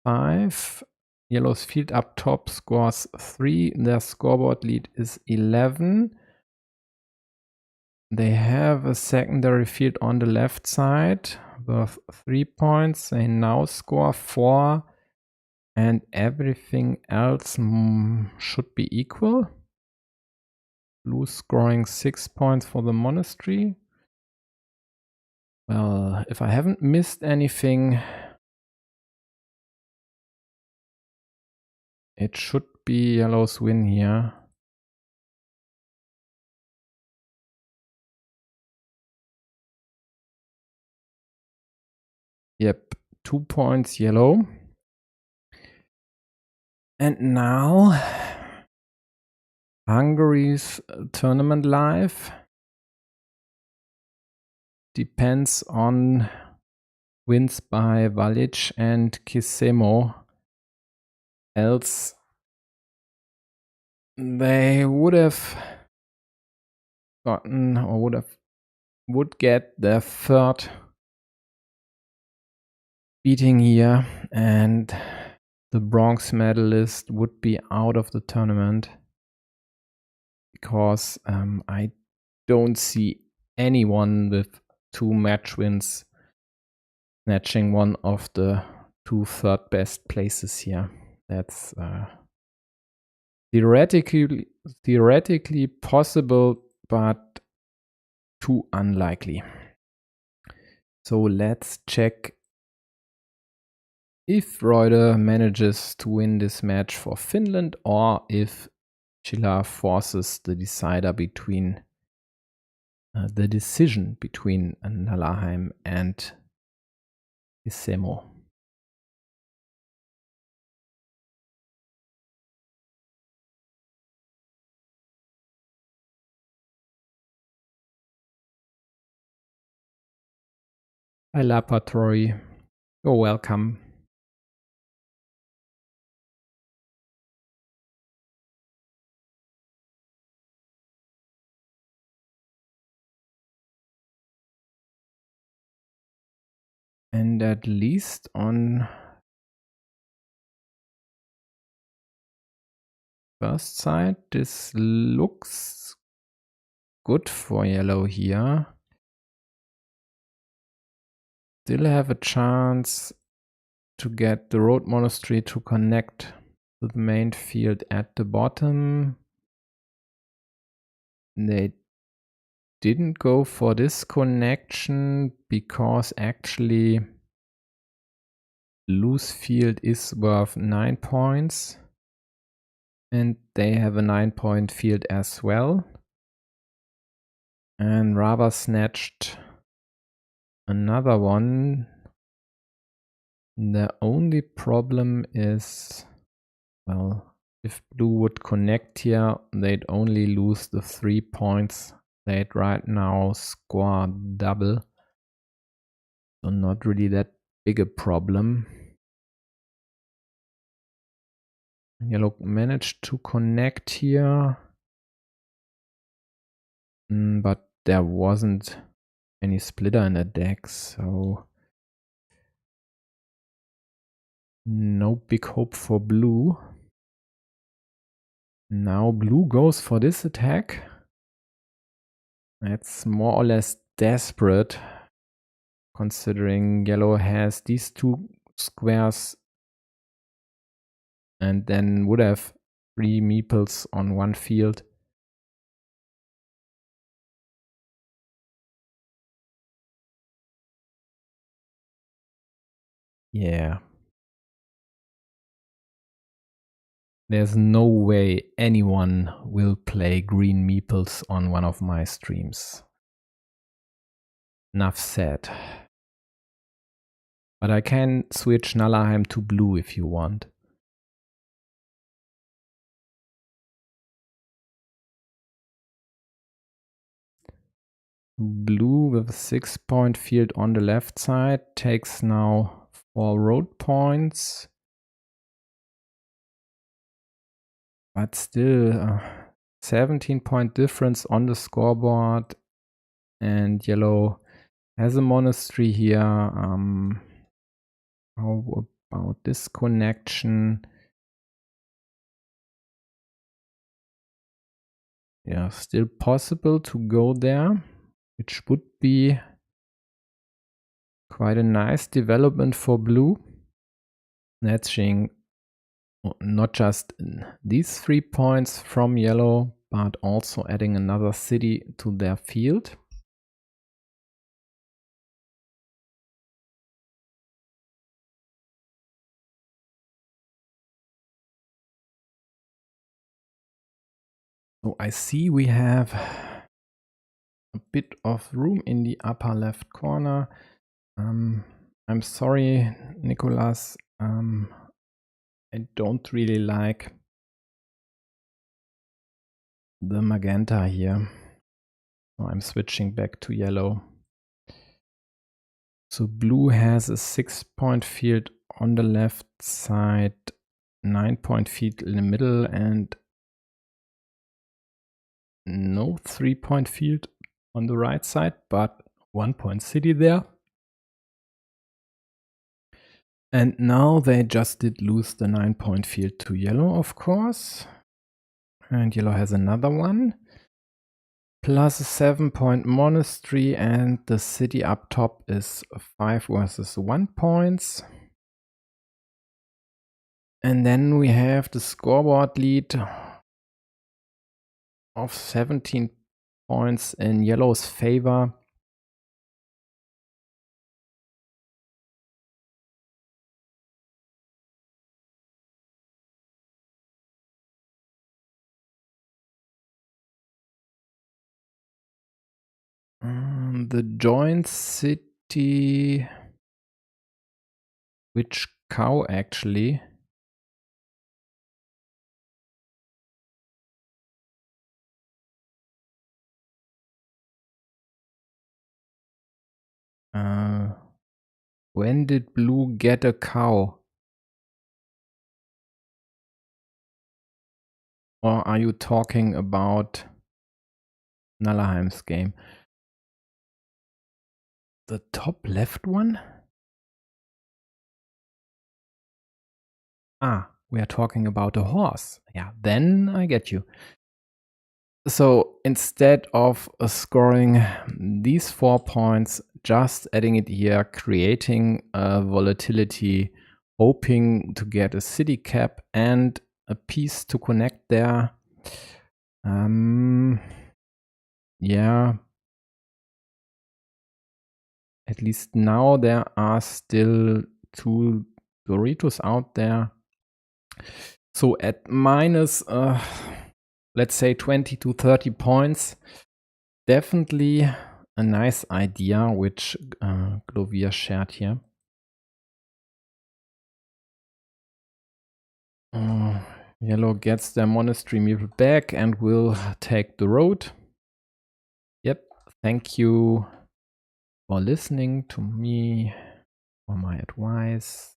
5. Yellow's field up top scores 3. Their scoreboard lead is 11. They have a secondary field on the left side worth 3 points. They now score 4. And everything else should be equal. Blue scoring 6 points for the monastery. Well, if I haven't missed anything, it should be yellow's win here. Yep, 2 points yellow. And now Hungary's tournament life depends on wins by Valic and Kisemo. Else they would have gotten or would get their 3rd beating here, and the bronze medalist would be out of the tournament, because I don't see anyone with 2 match wins snatching one of the 2 third best places here. That's theoretically possible, but too unlikely. So let's check if Reuter manages to win this match for Finland, or if Schiller forces the decision between Nalaheim and Isemo. Hi Laboratory, you're welcome. And at least on first sight, this looks good for yellow here. Still have a chance to get the road monastery to connect to the main field at the bottom. They didn't go for this connection because actually Blue's field is worth 9 points. And they have a 9-point field as well. And Rava snatched another one. The only problem is, well, if Blue would connect here, they'd only lose the 3 points. They'd right now score double. So not really that big a problem. Yellow managed to connect here. But there wasn't any splitter in the deck, so no big hope for Blue. Now Blue goes for this attack. It's more or less desperate, considering Yellow has these 2 squares and then would have 3 meeples on one field. Yeah. There's no way anyone will play green meeples on one of my streams. Enough said. But I can switch Nallerheim to blue if you want. Blue with a 6-point field on the left side takes now 4 road points. But still, 17-point difference on the scoreboard. And yellow has a monastery here. How about this connection? Yeah, still possible to go there, which would be quite a nice development for blue. Snatching not just these 3 points from yellow, but also adding another city to their field. So I see we have a bit of room in the upper left corner. I'm sorry, Nicolas. I don't really like the magenta here. So I'm switching back to yellow. So blue has a 6-point field on the left side, 9-point field in the middle, and no 3-point field on the right side, but 1-point city there. And now they just did lose the 9-point field to yellow, of course. And yellow has another one. Plus a 7-point monastery, and the city up top is 5 versus 1 points. And then we have the scoreboard lead of 17 points in yellow's favor. The joint city, which cow actually? When did blue get a cow? Or are you talking about Nallerheim's game? The top left one? Ah, we are talking about a horse. Yeah, then I get you. So instead of scoring these 4 points, just adding it here, creating a volatility, hoping to get a city cap and a piece to connect there. Yeah. At least now there are still 2 Doritos out there. So at minus, let's say 20 to 30 points, definitely a nice idea, which Glovier shared here. Yellow gets their monastery meeple back and will take the road. Yep, thank you for listening to me, for my advice.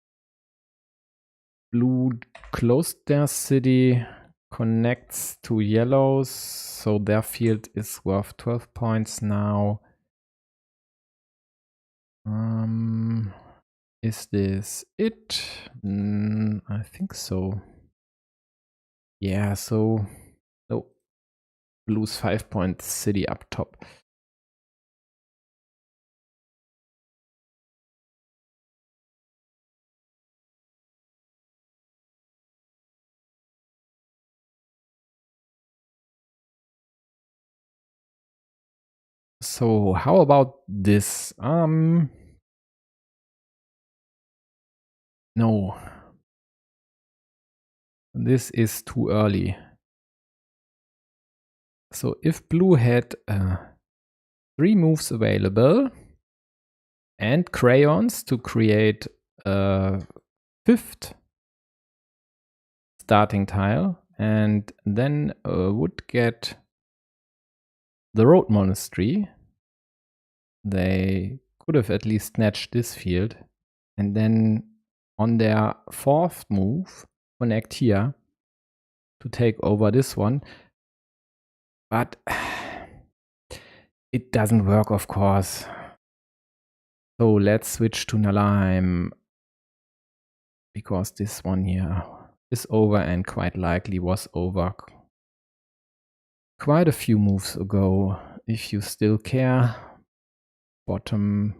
Blue closed their city, connects to yellows, so their field is worth 12 points now. Is this it? I think so. Yeah, so no, blue's 5-point city up top. So how about this? No. This is too early. So if blue had 3 moves available and crayons to create a 5th starting tile, and then would get the road monastery, they could have at least snatched this field, and then on their 4th move connect here to take over this one. But it doesn't work, of course. So let's switch to Nalheim, because this one here is over and quite likely was over quite a few moves ago. If you still care, bottom,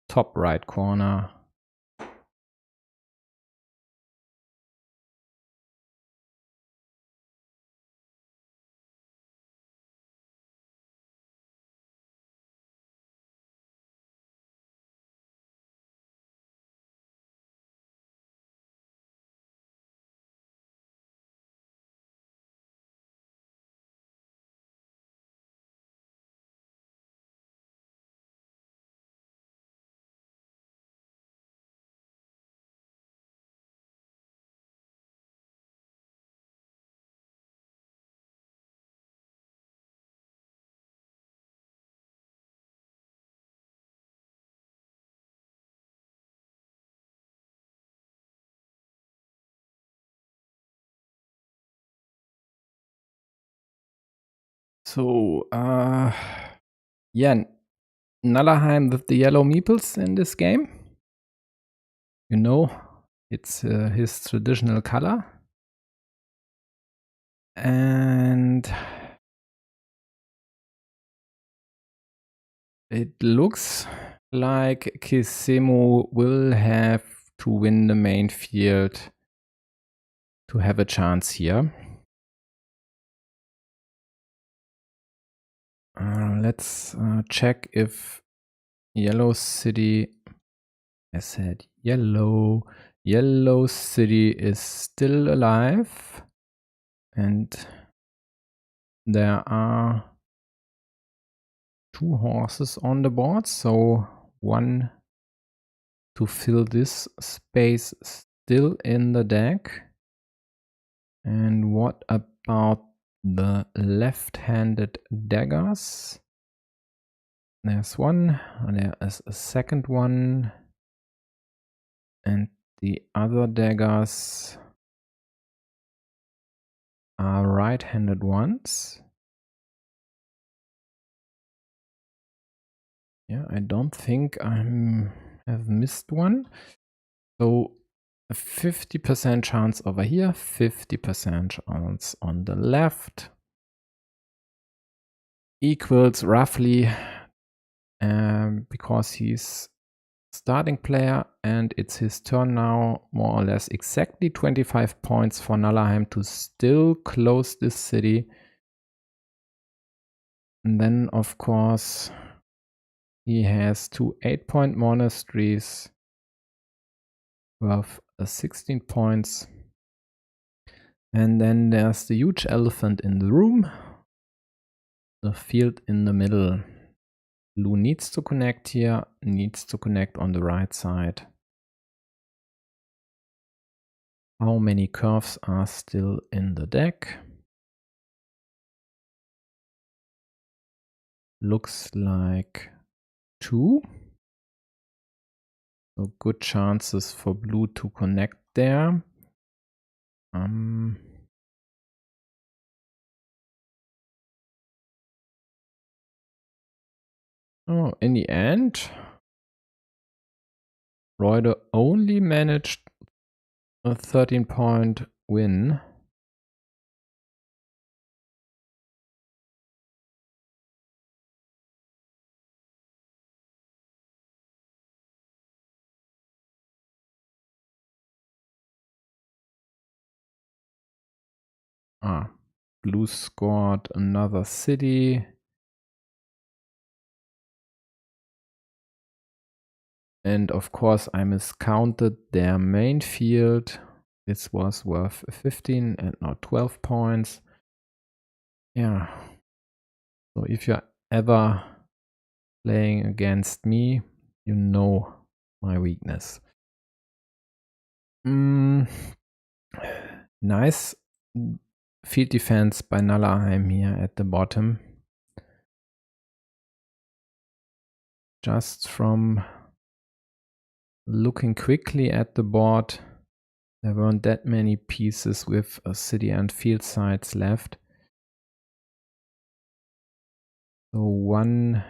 top right corner. So, yeah, Nalheim with the yellow meeples in this game. You know, it's his traditional color. And it looks like Kisemo will have to win the main field to have a chance here. Let's check if Yellow City, I said Yellow City is still alive, and there are 2 horses on the board, so one to fill this space still in the deck. And what about the left-handed daggers? There's one, there is a second one, and the other daggers are right-handed ones. Yeah, I don't think I have missed one. So a 50% chance over here, 50% chance on the left, equals roughly, because he's starting player and it's his turn now, more or less exactly 25 points for Nalheim to still close this city. And then, of course, he has 2 8-point monasteries worth 16 points. And then there's the huge elephant in the room, the field in the middle. Blue needs to connect here, needs to connect on the right side. How many curves are still in the deck? Looks like 2. So good chances for blue to connect there. Oh, in the end, Reuter only managed a 13-point win. Blue scored another city. And of course, I miscounted their main field. This was worth 15 and not 12 points. Yeah. So if you're ever playing against me, you know my weakness. Nice field defense by Nalaheim here at the bottom. Just from looking quickly at the board, there weren't that many pieces with city and field sides left. So one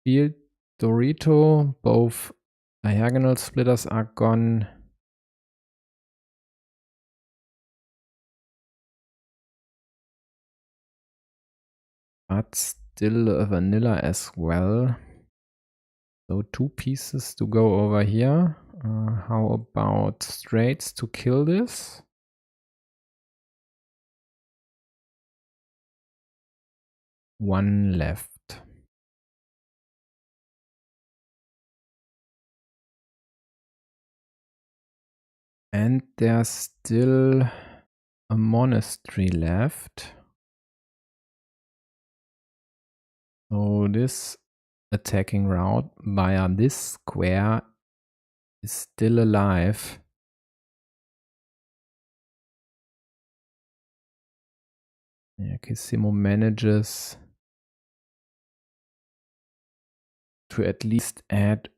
field Dorito, both diagonal splitters are gone. But still a vanilla as well. So 2 pieces to go over here. How about straights to kill this? One left. And there's still a monastery left. So this attacking route via this square is still alive. Yeah, Kisimo manages to at least add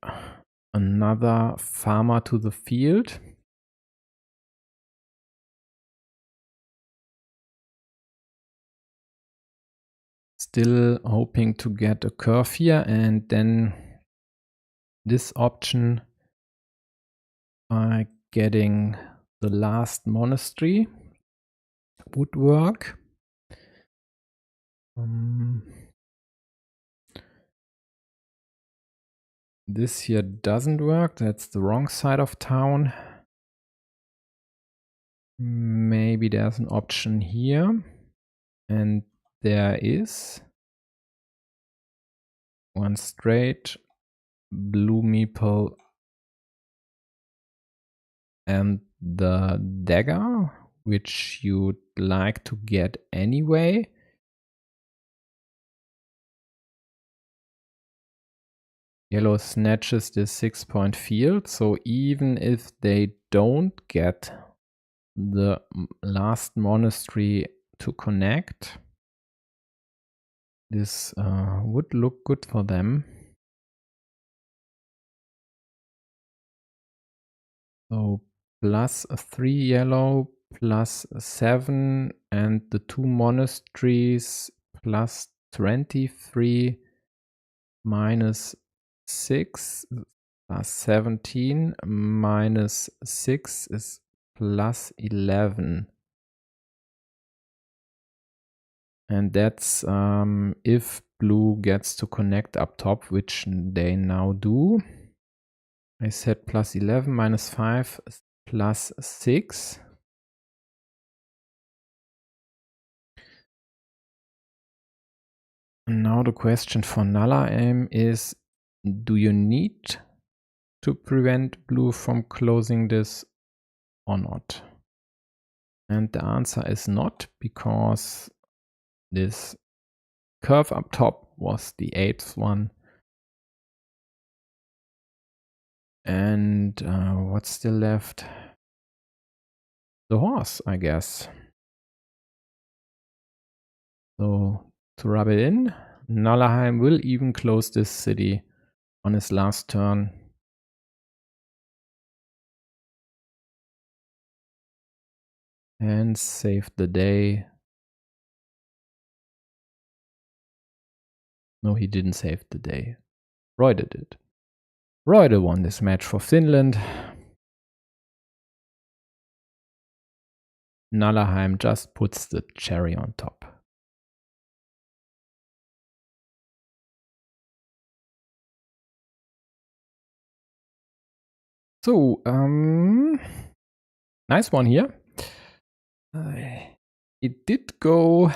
another farmer to the field. Still hoping to get a curve here, and then this option by getting the last monastery would work. This here doesn't work. That's the wrong side of town. Maybe there's an option here. And there is one straight, blue meeple, and the dagger, which you'd like to get anyway. Yellow snatches this 6-point field, so even if they don't get the last monastery to connect, this would look good for them. So +3 yellow, +7, and the 2 monasteries +23 -6 +17 -6 is +11. And that's if blue gets to connect up top, which they now do. I said +11 -5 +6. Now the question for Nalaheim is, do you need to prevent blue from closing this or not? And the answer is not, because this curve up top was the 8th one. And what's still left? The horse, I guess. So to rub it in, Nalaheim will even close this city on his last turn. And save the day. No, he didn't save the day. Reuter did. Reuter won this match for Finland. Nalaheim just puts the cherry on top. So, nice one here. It did go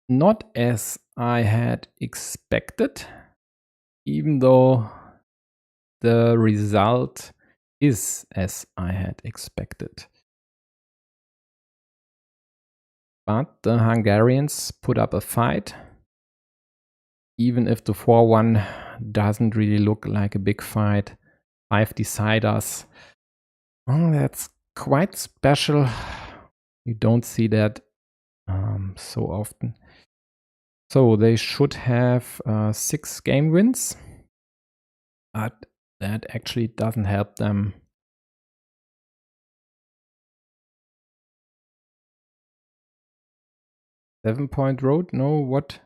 not as I had expected. even though the result is as I had expected. But the Hungarians put up a fight, even if the 4-1 doesn't really look like a big fight. 5 deciders. Oh, that's quite special. You don't see that so often. So they should have 6 game wins, but that actually doesn't help them. Seven-point road? No, what?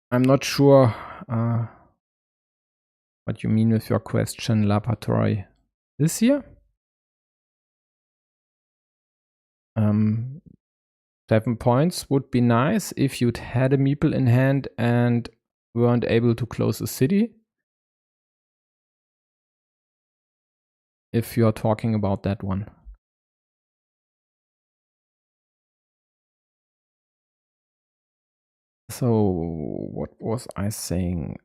I'm not sure what you mean with your question, Laboratory. This year? 7 points would be nice if you'd had a meeple in hand and weren't able to close a city. If you're talking about that one. So, what was I saying?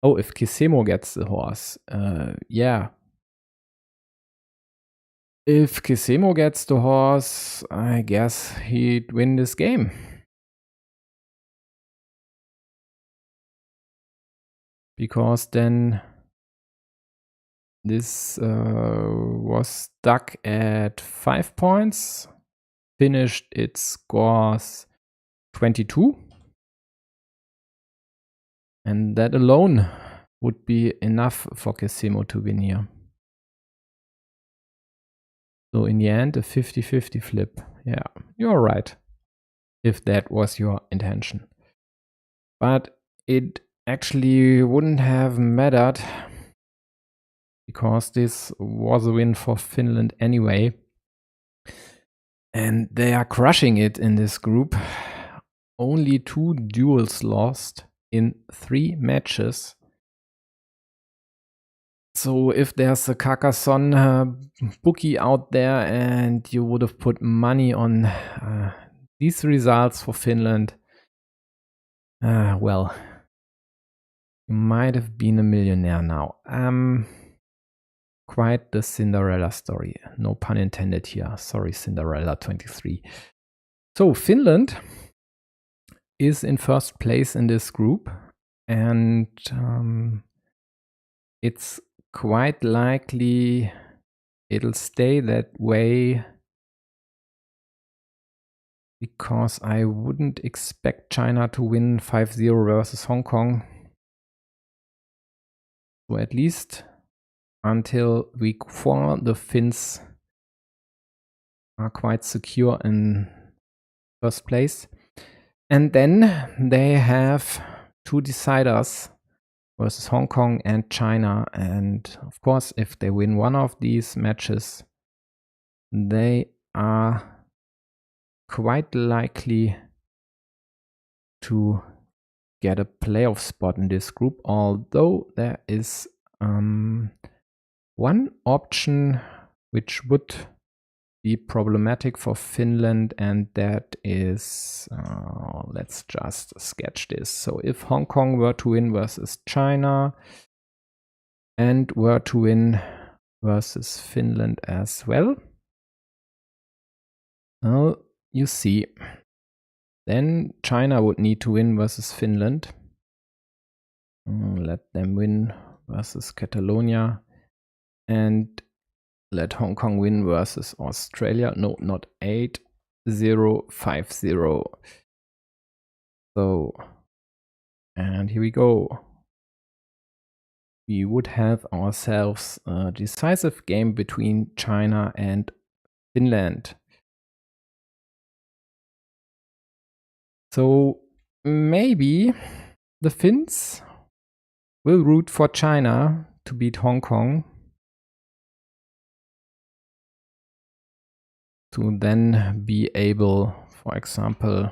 Oh, if Kisemo gets the horse. Yeah. If Kisemo gets the horse, I guess he'd win this game. Because then this was stuck at 5 points. Finished its scores 22. And that alone would be enough for Kisemo to win here. So in the end, a 50-50 flip. Yeah, you're right. If that was your intention. But it actually wouldn't have mattered because this was a win for Finland anyway. And they are crushing it in this group. Only 2 duels lost in 3 matches. So if there's a Carcassonne bookie out there and you would have put money on these results for Finland, well, you might have been a millionaire now. Quite the Cinderella story. No pun intended here. Sorry, Cinderella 23. So Finland is in first place in this group, and it's quite likely it'll stay that way because I wouldn't expect China to win 5-0 versus Hong Kong. So at least until week 4, the Finns are quite secure in first place. And then they have 2 deciders versus Hong Kong and China. And of course, if they win one of these matches, they are quite likely to get a playoff spot in this group. Although there is one option which would be problematic for Finland, and that is, let's just sketch this. So if Hong Kong were to win versus China and were to win versus Finland as well, you see, then China would need to win versus Finland. Let them win versus Catalonia and let Hong Kong win versus Australia. No, not 8-0, 5-0. So, and here we go. We would have ourselves a decisive game between China and Finland. So maybe the Finns will root for China to beat Hong Kong, to then be able, for example,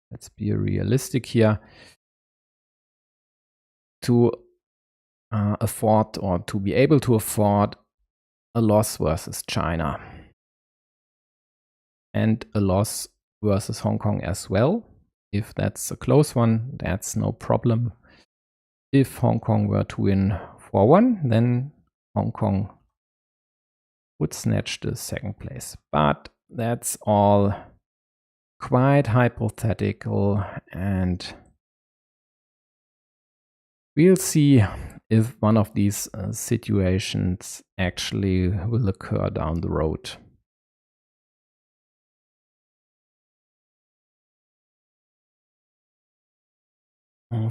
let's be realistic here, to afford or to be able to afford a loss versus China. and a loss versus Hong Kong as well. If that's a close one, that's no problem. If Hong Kong were to win 4-1, then Hong Kong would snatch the second place. But that's all quite hypothetical, and we'll see if one of these situations actually will occur down the road.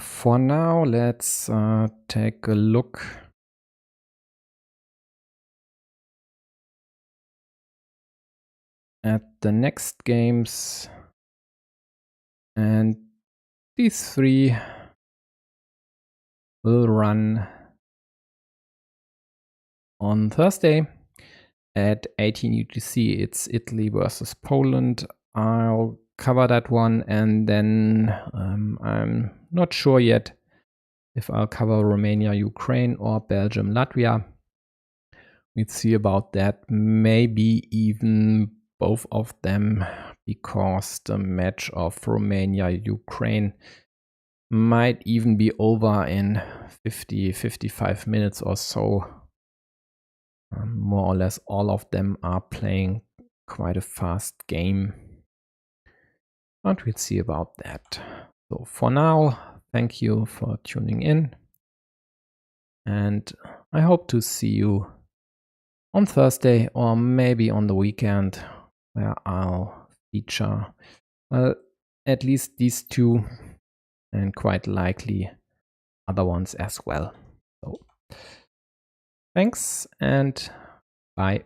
For now, let's take a look at the next games. And these three will run on Thursday at 18 UTC. It's Italy versus Poland. I'll cover that one, and then I'm not sure yet if I'll cover Romania, Ukraine, or Belgium, Latvia. We'll see about that. Maybe even both of them, because the match of Romania, Ukraine might even be over in 50-55 minutes or so. More or less all of them are playing quite a fast game, but we'll see about that. So for now, thank you for tuning in, and I hope to see you on Thursday or maybe on the weekend, where I'll feature at least these two, and quite likely other ones as well. So thanks and bye.